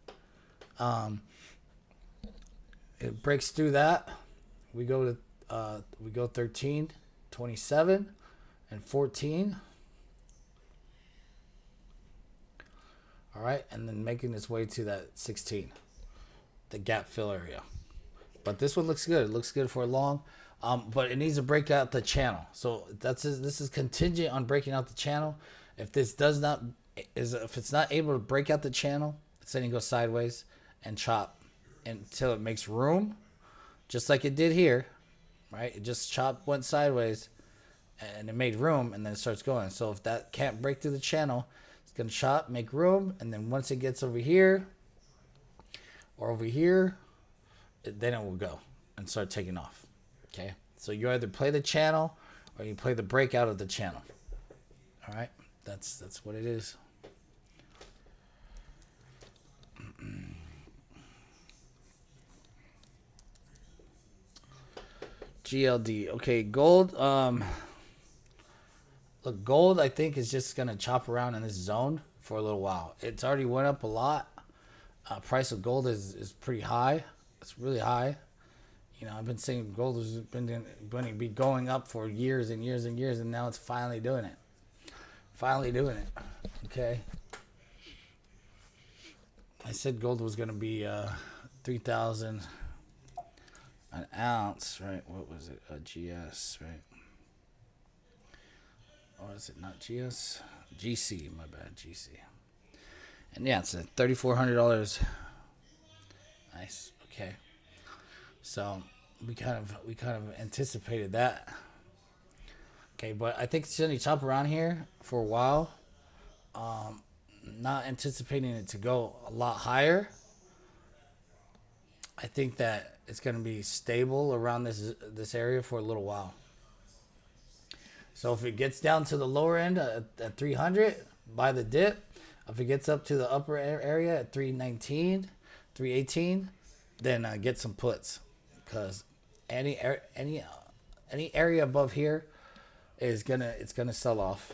It breaks through that. We go 13, 27, and 14. All right, and then making its way to that 16, the gap fill area. But this one looks good. It looks good for a long, but it needs to break out the channel. So this is contingent on breaking out the channel. If this does not if it's not able to break out the channel, it's then you go sideways and chop until it makes room, just like it did here, right? It just chopped, went sideways, and it made room, and then it starts going. So if that can't break through the channel, it's gonna chop, make room, and then once it gets over here or over here, then it will go and start taking off. Okay, so you either play the channel or you play the breakout of the channel. All right, that's what it is. GLD. Okay, gold. Look, gold I think is just gonna chop around in this zone for a little while. It's already went up a lot. Price of gold is pretty high. It's really high. You know, I've been saying gold has been going to be going up for years and years and years, and now it's finally doing it. Finally doing it. Okay. I said gold was going to be 3,000 an ounce, right? What was it? A GS, right? Or is it not GS? GC, my bad, GC. And yeah, it's at $3,400. Nice. Okay. So we kind of anticipated that. Okay, but I think it's gonna chop around here for a while. Not anticipating it to go a lot higher. I think that it's gonna be stable around this area for a little while. So if it gets down to the lower end at 300, buy the dip. If it gets up to the upper area at 319, 318, then get some puts, because any area above here is gonna sell off,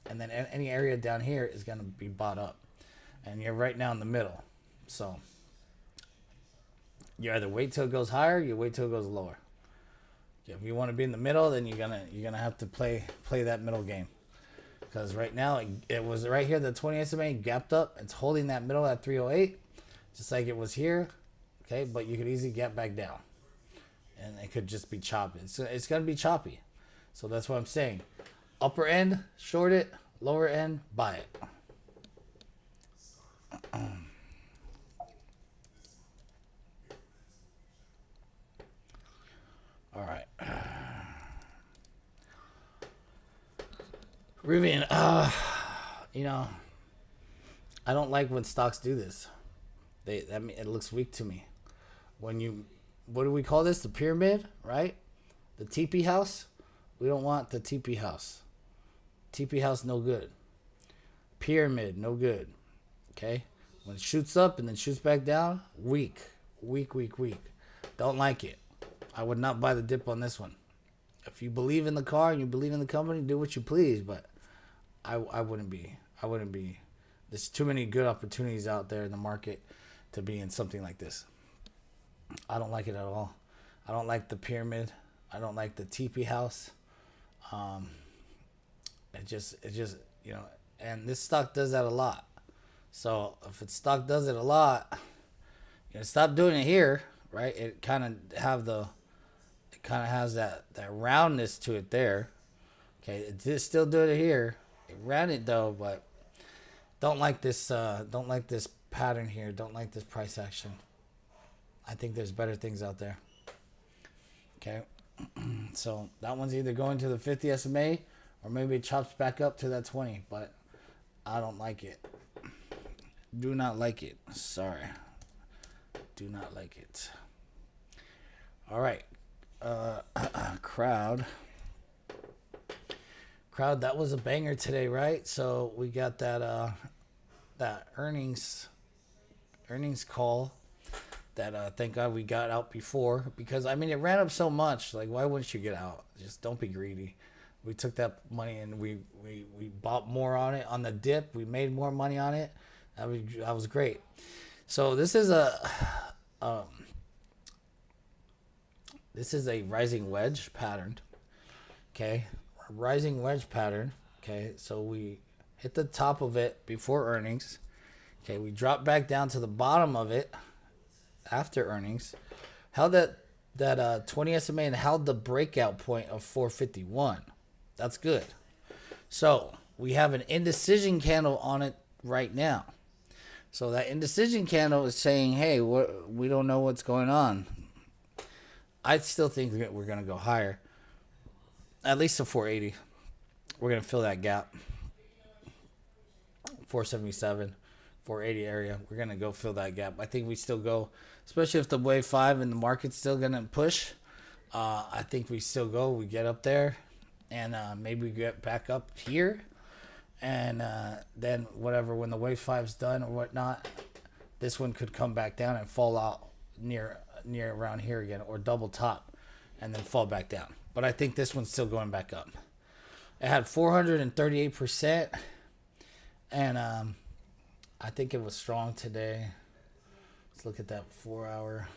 and then any area down here is gonna be bought up, and you're right now in the middle. So you either wait till it goes higher, you wait till it goes lower. If you want to be in the middle, then you're gonna have to play that middle game, because right now it was right here, the 20 SMA gapped up. It's holding that middle at 308, just like it was here. Okay, but you could easily get back down, and it could just be choppy. It's gonna be choppy, so that's what I'm saying. Upper end, short it. Lower end, buy it. All right. Rivian, you know, I don't like when stocks do this. It looks weak to me. When you, what do we call this? The pyramid, right? The TP house. We don't want the TP house. TP house, no good. Pyramid, no good. Okay? When it shoots up and then shoots back down, weak. Weak, weak, weak. Don't like it. I would not buy the dip on this one. If you believe in the car and you believe in the company, do what you please, but I wouldn't be. I wouldn't be. There's too many good opportunities out there in the market to be in something like this. I don't like it at all. I don't like the pyramid. I don't like the TP house. It just you know, and this stock does that a lot. So if its stock does it a lot, stop doing it here, right? It kind of has that roundness to it there. Okay, it did still do it here. It ran it though, but don't like this. Don't like this pattern here. Don't like this price action. I think there's better things out there. Okay, so that one's either going to the 50 SMA or maybe it chops back up to that 20, but I don't like it. Do not like it. Sorry. Do not like it. All right. Crowd. That was a banger today, right? So we got that earnings call that thank God we got out before, because I mean it ran up so much. Like, why wouldn't you get out? Just don't be greedy. We took that money and we bought more on it on the dip. We made more money on it. That was great. So this is a rising wedge pattern. Okay, rising wedge pattern. Okay, so we hit the top of it before earnings. Okay, we dropped back down to the bottom of it after earnings. Held that 20 SMA and held the breakout point of 451. That's good. So we have an indecision candle on it right now. So that indecision candle is saying, hey, we don't know what's going on. I still think that we're going to go higher. At least to 480. We're going to fill that gap. 477, 480 area. We're going to go fill that gap. I think we still go, especially if the wave 5 and the market's still going to push. I think we still go. We get up there. And maybe we get back up here. And then whatever, when the wave 5's done or whatnot, this one could come back down and fall out near around here again, or double top and then fall back down. But I think this one's still going back up. It had 438%, and I think it was strong today. Let's look at that 4 hour.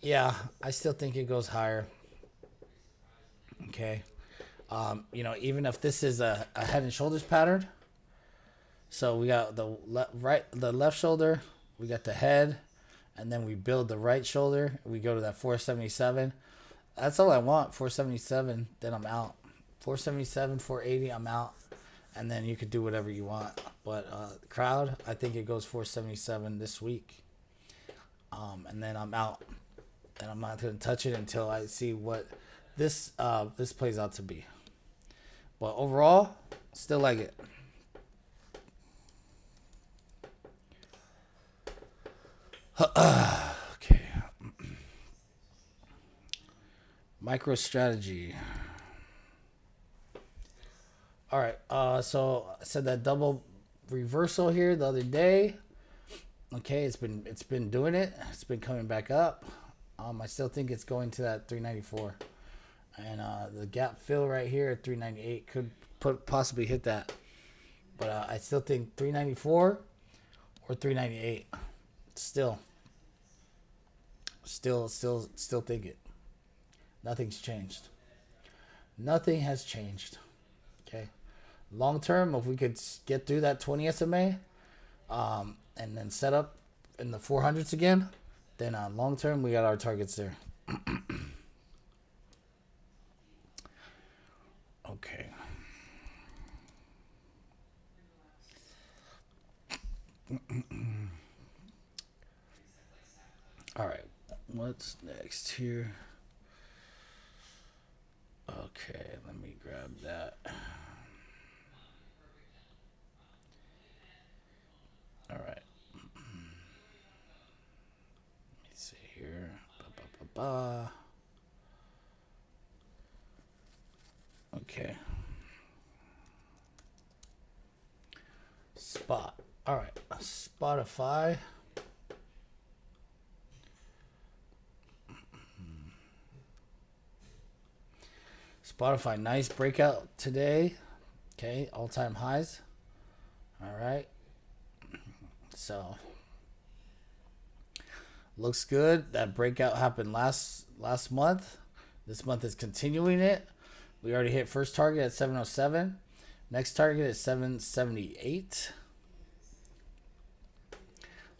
Yeah, I still think it goes higher. Okay. Even if this is a head and shoulders pattern, so we got the left shoulder, we got the head, and then we build the right shoulder. We go to that 477. That's all I want. 477. Then I'm out. 477, 480. I'm out, and then you could do whatever you want. But crowd, I think it goes 477 this week, and then I'm out, and I'm not gonna touch it until I see what this plays out to be. But overall, still like it. Okay. MicroStrategy. All right. So I said that double reversal here the other day. Okay, it's been doing it. It's been coming back up. I still think it's going to that 394. And the gap fill right here at 398 could possibly hit that. But I still think 394 or 398. Still think it. Nothing's changed. Nothing has changed. Okay. Long term, if we could get through that 20 SMA, and then set up in the 400s again, then long term we got our targets there. Okay. All right. What's next here? Okay, let me grab that. All right. Let me see here. Okay. Spot. All right. Spotify. Spotify, nice breakout today. Okay, all-time highs. All right. So looks good. That breakout happened last month. This month is continuing it. We already hit first target at 707. Next target is 778.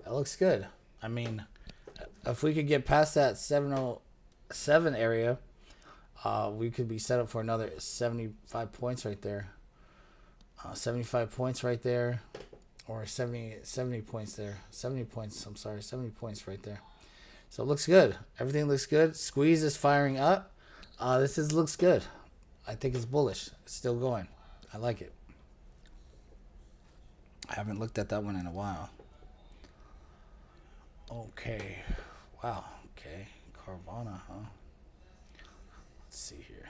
That looks good. I mean, if we could get past that 707 area, we could be set up for another 75 points right there. 75 points right there, or 70 points there. 70 points, I'm sorry, 70 points right there. So it looks good. Everything looks good. Squeeze is firing up. Looks good. I think it's bullish. It's still going. I like it. I haven't looked at that one in a while. Okay. Wow. Okay. Carvana, huh? Let's see here.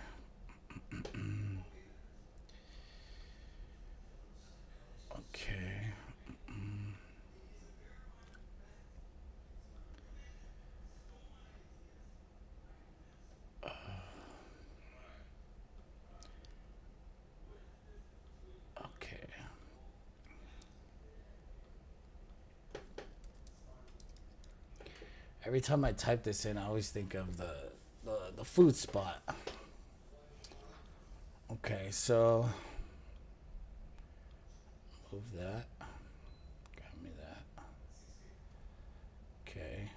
Okay. Okay. Every time I type this in, I always think of the food spot. Okay, so move that. Grab me that. Okay.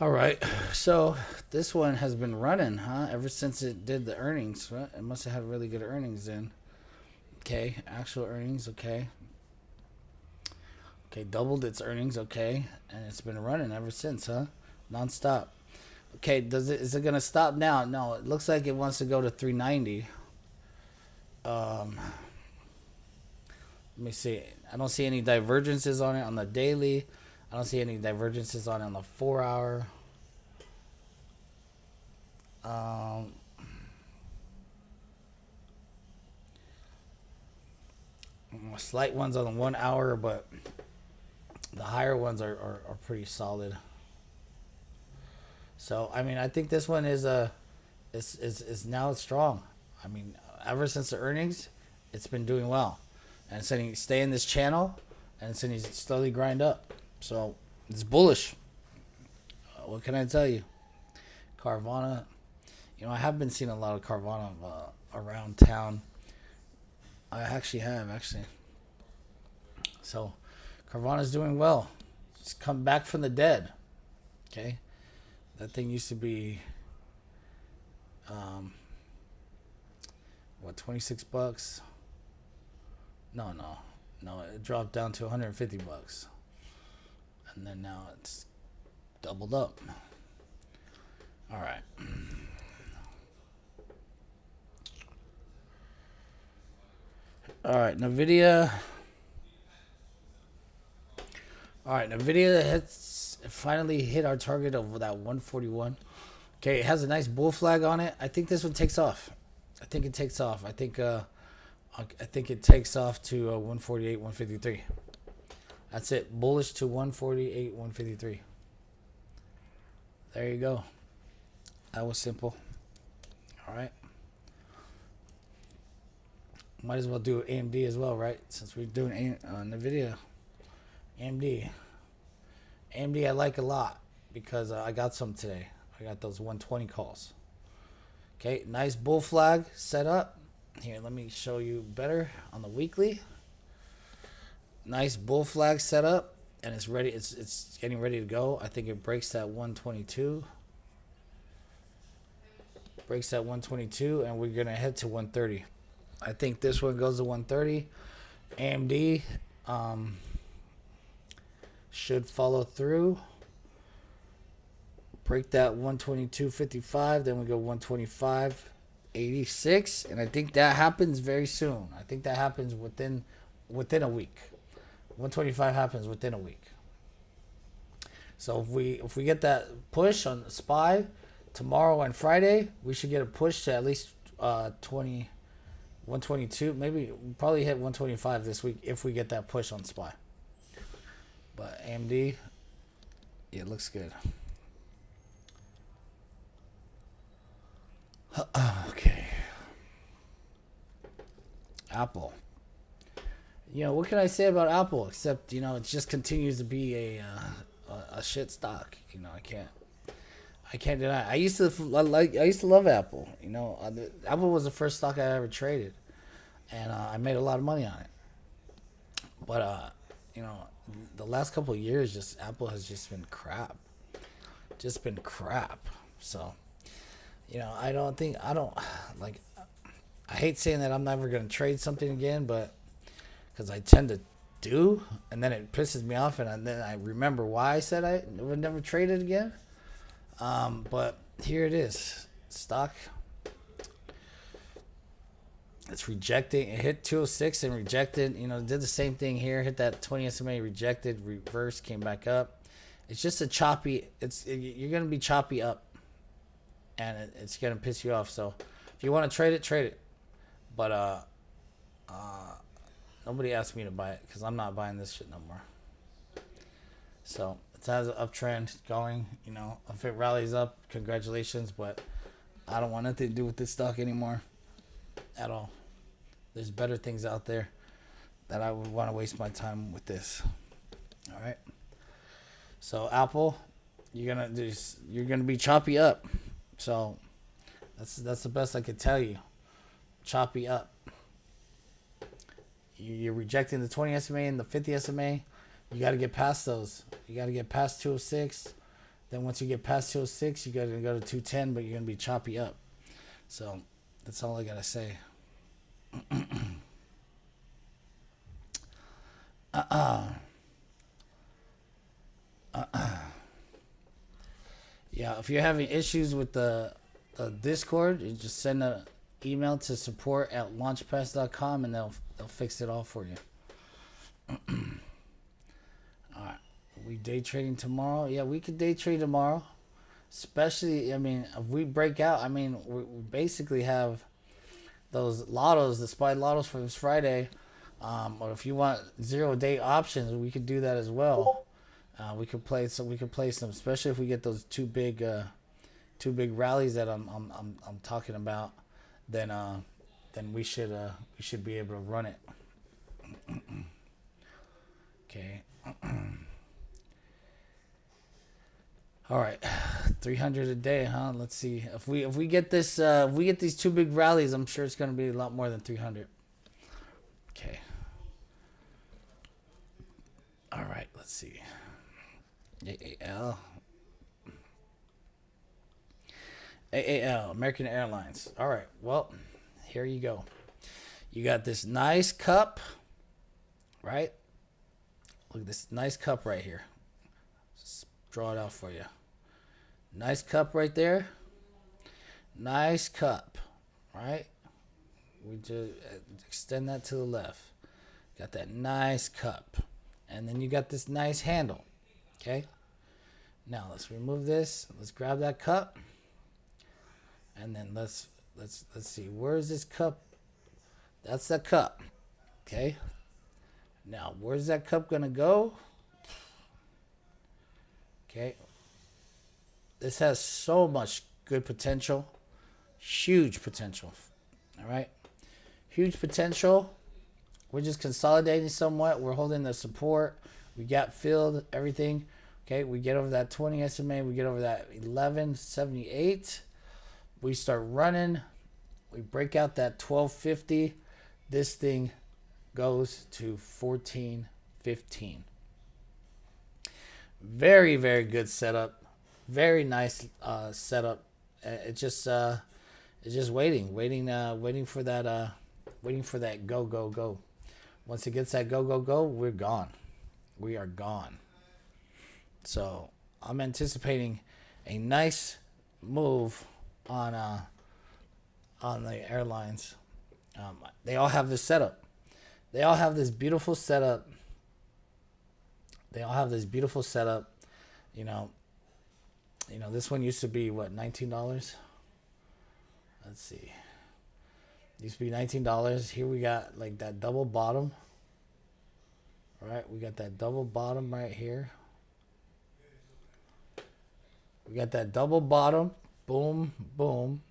All right, so this one has been running, huh? Ever since it did the earnings, right? It must have had really good earnings then. Okay, actual earnings, okay. Okay, doubled its earnings, okay. And it's been running ever since, huh? Non-stop. Okay, is it gonna stop now? No, it looks like it wants to go to 390. Let me see. I don't see any divergences on it on the daily. I don't see any divergences on it on the 4 hour. Slight ones on the 1 hour, but the higher ones are pretty solid. So I mean, I think this one is now strong. I mean, ever since the earnings, it's been doing well, and it's going to stay in this channel, and it's going to slowly grind up. So it's bullish. What can I tell you? Carvana. You know, I have been seeing a lot of Carvana around town. I actually have. So Carvana's doing well. It's come back from the dead. Okay. That thing used to be, what, $26? No. It dropped down to $150, and then now it's doubled up. All right. All right, Nvidia. All right, Nvidia finally hit our target of that 141. Okay, it has a nice bull flag on it. I think this one takes off. I think it takes off. I think it takes off to 148, 153. That's it. Bullish to 148, 153. There you go. That was simple. All right. Might as well do AMD as well, right? Since we're doing Nvidia. AMD I like a lot because I got some today. I got those 120 calls. Okay, nice bull flag set up. Here, let me show you better on the weekly. Nice bull flag set up, and it's ready. It's getting ready to go. I think it breaks that 122. Breaks that 122, and we're gonna head to 130. I think this one goes to 130. AMD should follow through. Break that 122.55, then we go 125.86, and I think that happens very soon. I think that happens within a week. 125 happens within a week. So if we get that push on SPY tomorrow and Friday, we should get a push to at least 122. Maybe we'll probably hit 125 this week if we get that push on SPY. But AMD, it looks good. Okay. Apple. You know, what can I say about Apple except, you know, it just continues to be a a shit stock. I can't deny. I used to love Apple. Apple was the first stock I ever traded, and I made a lot of money on it. But you know, the last couple of years, just Apple has just been crap, just been crap. So, I don't like. I hate saying that I'm never gonna trade something again, but because I tend to do, and then it pisses me off, and then I remember why I said I would never trade it again. But here it is, stock. It's rejecting. It hit 206 and rejected. Did the same thing here. Hit that 20 SMA, rejected, reversed, came back up. It's just a choppy. You're gonna be choppy up, and it's gonna piss you off. So if you want to trade it, trade it. But nobody asked me to buy it because I'm not buying this shit no more. So it has an uptrend going. If it rallies up, congratulations. But I don't want nothing to do with this stock anymore at all. There's better things out there that I would want to waste my time with this. All right. So Apple, you're gonna be choppy up. So that's the best I could tell you. Choppy up. You're rejecting the 20 SMA and the 50 SMA. You got to get past those. You got to get past 206. Then once you get past 206, you got to go to 210, but you're gonna be choppy up. So that's all I gotta say. Yeah, if you're having issues with the Discord, you just send an email to support@launchpass.com and they'll fix it all for you. All right, we day trading tomorrow. Yeah, we could day trade tomorrow. Especially, if we break out, we basically have those lottos, the SPY lottos for this Friday. Or if you want 0-day options, we could do that as well. We could play some, especially if we get those two big rallies that I'm talking about. Then we should be able to run it. Okay. All right, 300 a day, huh? Let's see if we get this. If we get these two big rallies, I'm sure it's gonna be a lot more than 300. Okay. All right, let's see. AAL, American Airlines. All right, well, here you go. You got this nice cup, right? Look at this nice cup right here. Just draw it out for you. Nice cup right there. Nice cup, right? We just extend that to the left. Got that nice cup. And then you got this nice handle. Okay? Now let's remove this. Let's grab that cup. And then let's see. Where's this cup? That's the cup. Okay? Now, where's that cup gonna go? Okay. This has so much good potential. Huge potential. All right? Huge potential. We're just consolidating somewhat. We're holding the support. We got filled, everything. Okay, we get over that 20 SMA. We get over that 1178. We start running. We break out that 1250. This thing goes to 1415. Very, very good setup. Very nice setup. It's just waiting for that go. Once it gets that go, we're gone. We are gone. So I'm anticipating a nice move on the airlines. They all have this setup. They all have this beautiful setup. This one used to be what, $19? Let's see. Used to be $19. Here we got like that double bottom. All right, we got that double bottom right here. We got that double bottom. Boom, boom.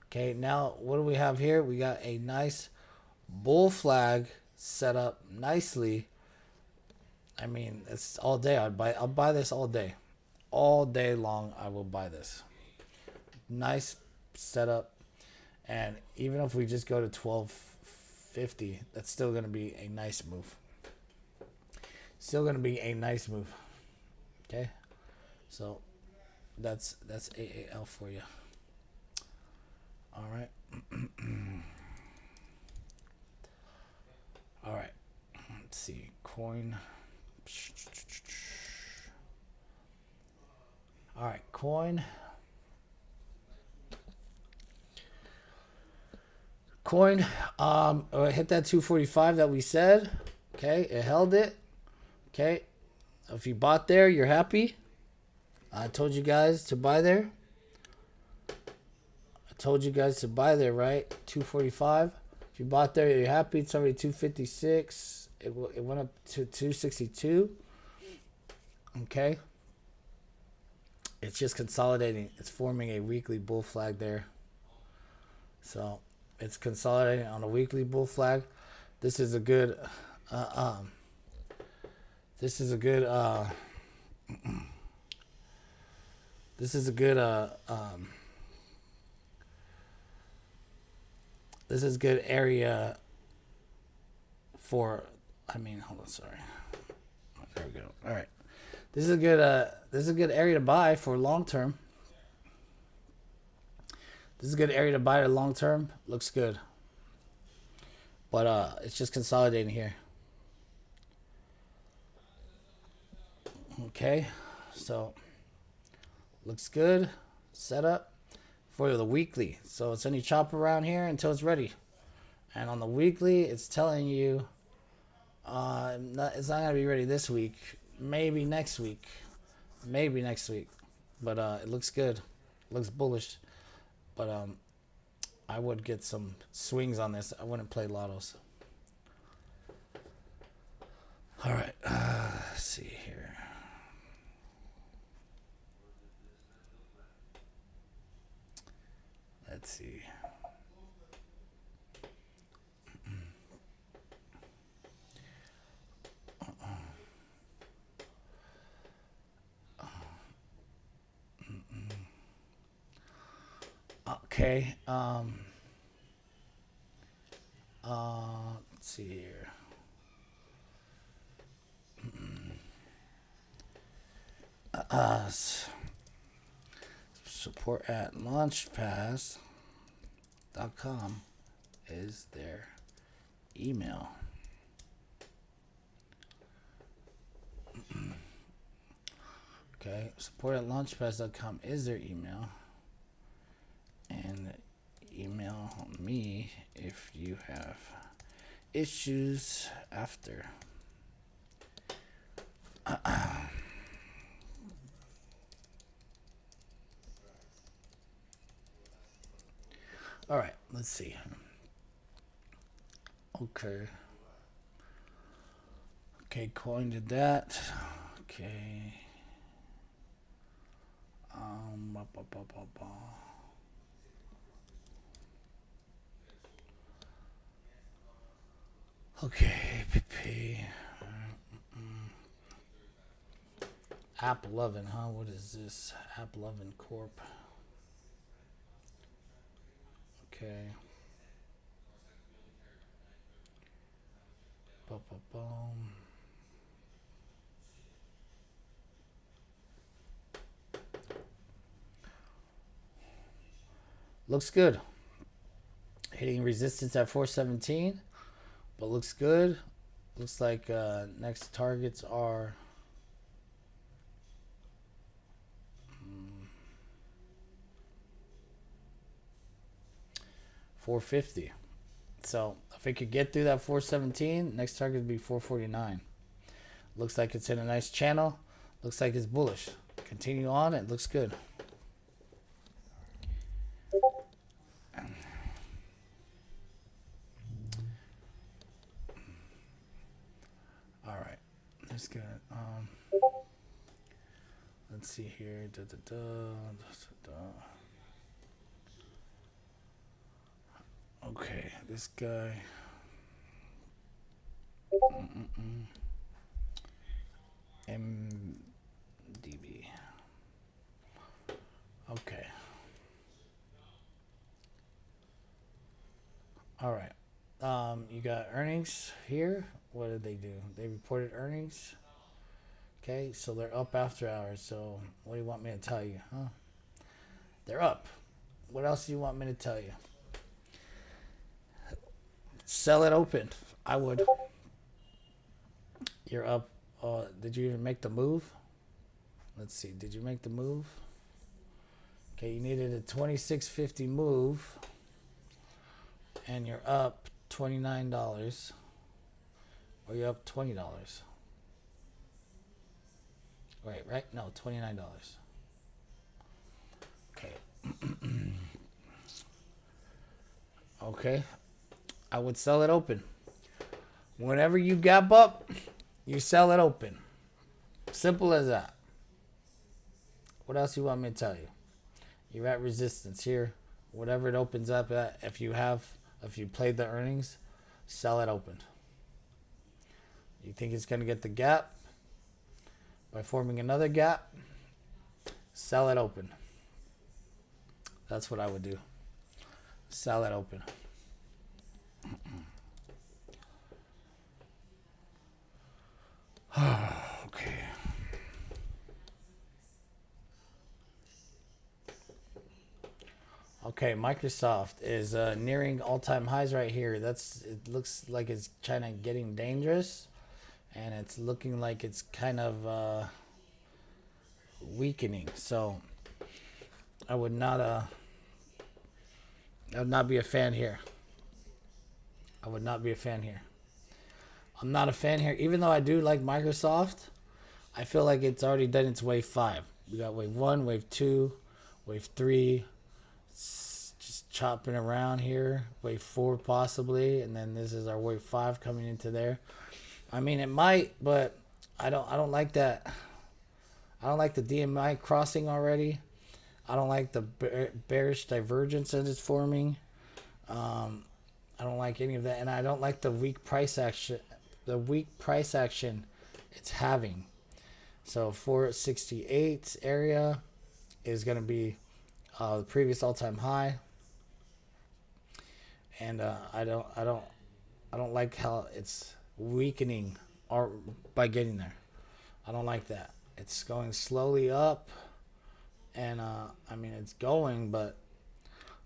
Okay, now what do we have here? We got a nice bull flag set up nicely. It's all day. I'll buy this all day. all day long. I will buy this. Nice setup, and even if we just go to 1250, that's still gonna be a nice move. Still gonna be a nice move. Okay, so that's AAL for you. All right. All right. Let's see. Coin. All right, coin. Coin. Hit that 245 that we said. Okay, it held it. Okay, if you bought there, you're happy. I told you guys to buy there. I told you guys to buy there, right? 245. If you bought there, you're happy. It's already 256. It went up to 262. Okay. It's just consolidating. It's forming a weekly bull flag there. So it's consolidating on a weekly bull flag. This is a good. This is a good. This is a good. This is good area for. I mean, hold on. Sorry. There we go. All right. This is a good. This is a good area to buy for long term. This is a good area to buy to long term. Looks good. But it's just consolidating here. Okay, so looks good. Setup for the weekly. So it's any chop around here until it's ready. And on the weekly, it's telling you it's not gonna be ready this week. Maybe next week. Maybe next week. But it looks good. Looks bullish. But I would get some swings on this. I wouldn't play lottos. All right. Let's see here. Let's see. Okay. Let's see here. Support at launchpass.com is their email. Okay, support at launchpass.com is their email. And email me if you have issues after. All right, let's see. Okay. Okay, coin did that. Okay. Okay, PP. App 11, huh? What is this? App 11 Corp. Okay. Boom. Looks good. Hitting resistance at 417, but looks good. Looks like next targets are 450. So if it could get through that 417, next target would be 449. Looks like it's in a nice channel. Looks like it's bullish. Continue on. It looks good. All right. Let's get let's see here. Okay, this guy. MDB. All right. You got earnings here. What did they do? They reported earnings. Okay, so they're up after hours. So what do you want me to tell you? Huh? They're up. What else do you want me to tell you? Sell it open. I would. You're up. Did you even make the move? Let's see. Did you make the move? Okay, you needed a 26.50 move, and you're up $29. Or you're up $20. Right? No, $29. Okay. Okay. I would sell it open. Whenever you gap up, you sell it open. Simple as that. What else you want me to tell you? You're at resistance here. Whatever it opens up at, if you played the earnings, sell it open. You think it's going to get the gap by forming another gap? Sell it open. That's what I would do. Sell it open. Okay. Okay, Microsoft is nearing all-time highs right here. It looks like it's kind of getting dangerous, and it's looking like it's kind of weakening. So I would not be a fan here. I would not be a fan here. I'm not a fan here, even though I do like Microsoft. I feel like it's already done its wave 5. We got wave 1, wave 2, wave 3. Just chopping around here. Wave 4 possibly, and then this is our wave 5 coming into there. I mean, it might, but I don't like that. I don't like the DMI crossing already. I don't like the bearish divergence that it's forming. I don't like any of that, and I don't like the weak price action. The weak price action it's having. So 468 area is going to be the previous all-time high, and I don't like how it's weakening or by getting there. I don't like that. It's going slowly up, and I mean it's going, but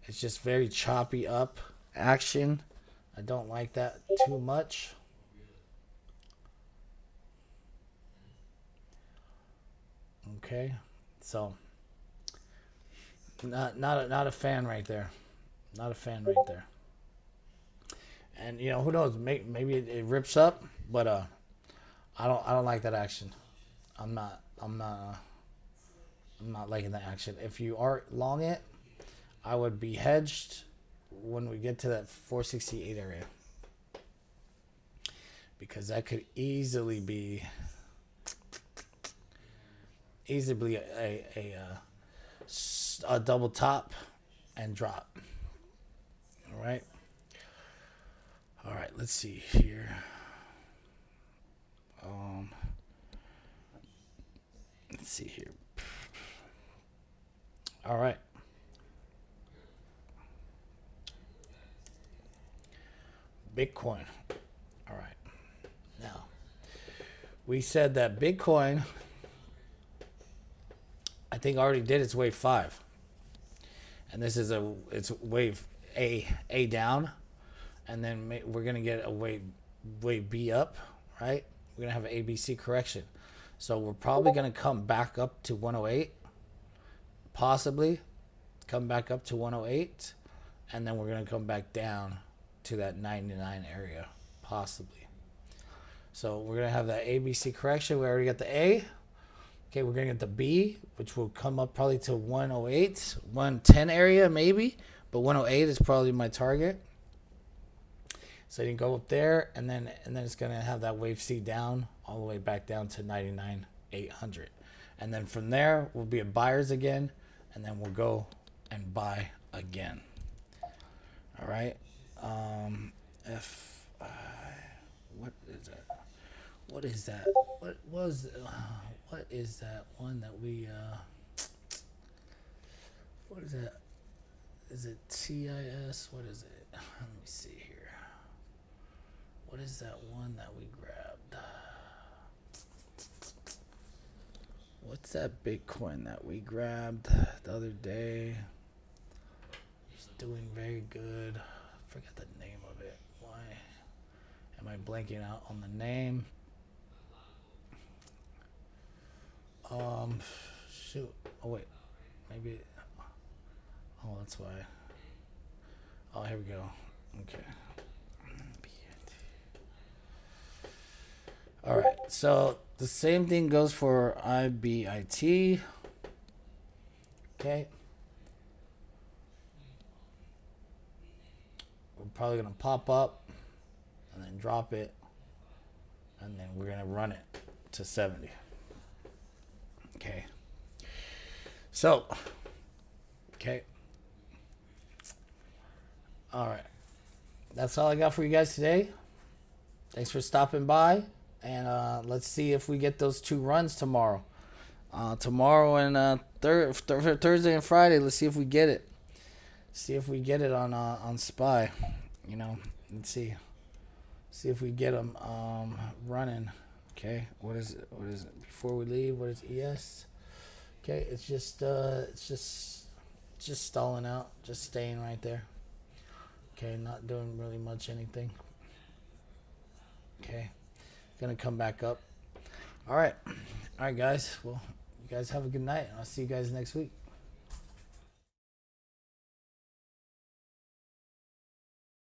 it's just very choppy up action. I don't like that too much. Okay, so not a fan right there. Not a fan right there. And who knows? Maybe it rips up, but I don't like that action. I'm not liking that action. If you are long it, I would be hedged when we get to that 468 area, because that could easily be a double top and drop. All right, let's see here. Let's see here. All right. Bitcoin. All right. Now, we said that Bitcoin, I think, already did its wave 5. And this is it's wave A down, and then we're going to get a wave B up, right? We're going to have an ABC correction. So we're probably going to come back up to 108, possibly come back up to 108, and then we're going to come back down to that 99 area, possibly. So we're going to have that ABC correction. We already got the A. Okay, we're going to get the B, which will come up probably to 108, 110 area maybe, but 108 is probably my target. So you can go up there, and then it's going to have that wave C down all the way back down to 99,800. And then from there, we'll be at buyers again, and then we'll go and buy again. All right. What is that? What is that? What is that one that we what is that? Is it TIS? What is it? Let me see here. What is that one that we grabbed? What's that Bitcoin that we grabbed the other day? He's doing very good. I forgot the name of it. Why am I blanking out on the name? Shoot. Oh wait, maybe. Oh, that's why. Oh, here we go. Okay. All right. So the same thing goes for IBIT. Okay. We're probably gonna pop up and then drop it, and then we're gonna run it to 70. Okay. So. Okay. All right. That's all I got for you guys today. Thanks for stopping by. And let's see if we get those 2 runs tomorrow. Tomorrow and Thursday and Friday. Let's see if we get it. See if we get it on Spy. You know, let's see. See if we get them running. Okay. What is it? What is it? Before we leave, what is ES? Okay. It's just stalling out. Just staying right there. Okay. Not doing really much anything. Okay. Gonna come back up. All right, guys. Well, you guys have a good night. I'll see you guys next week.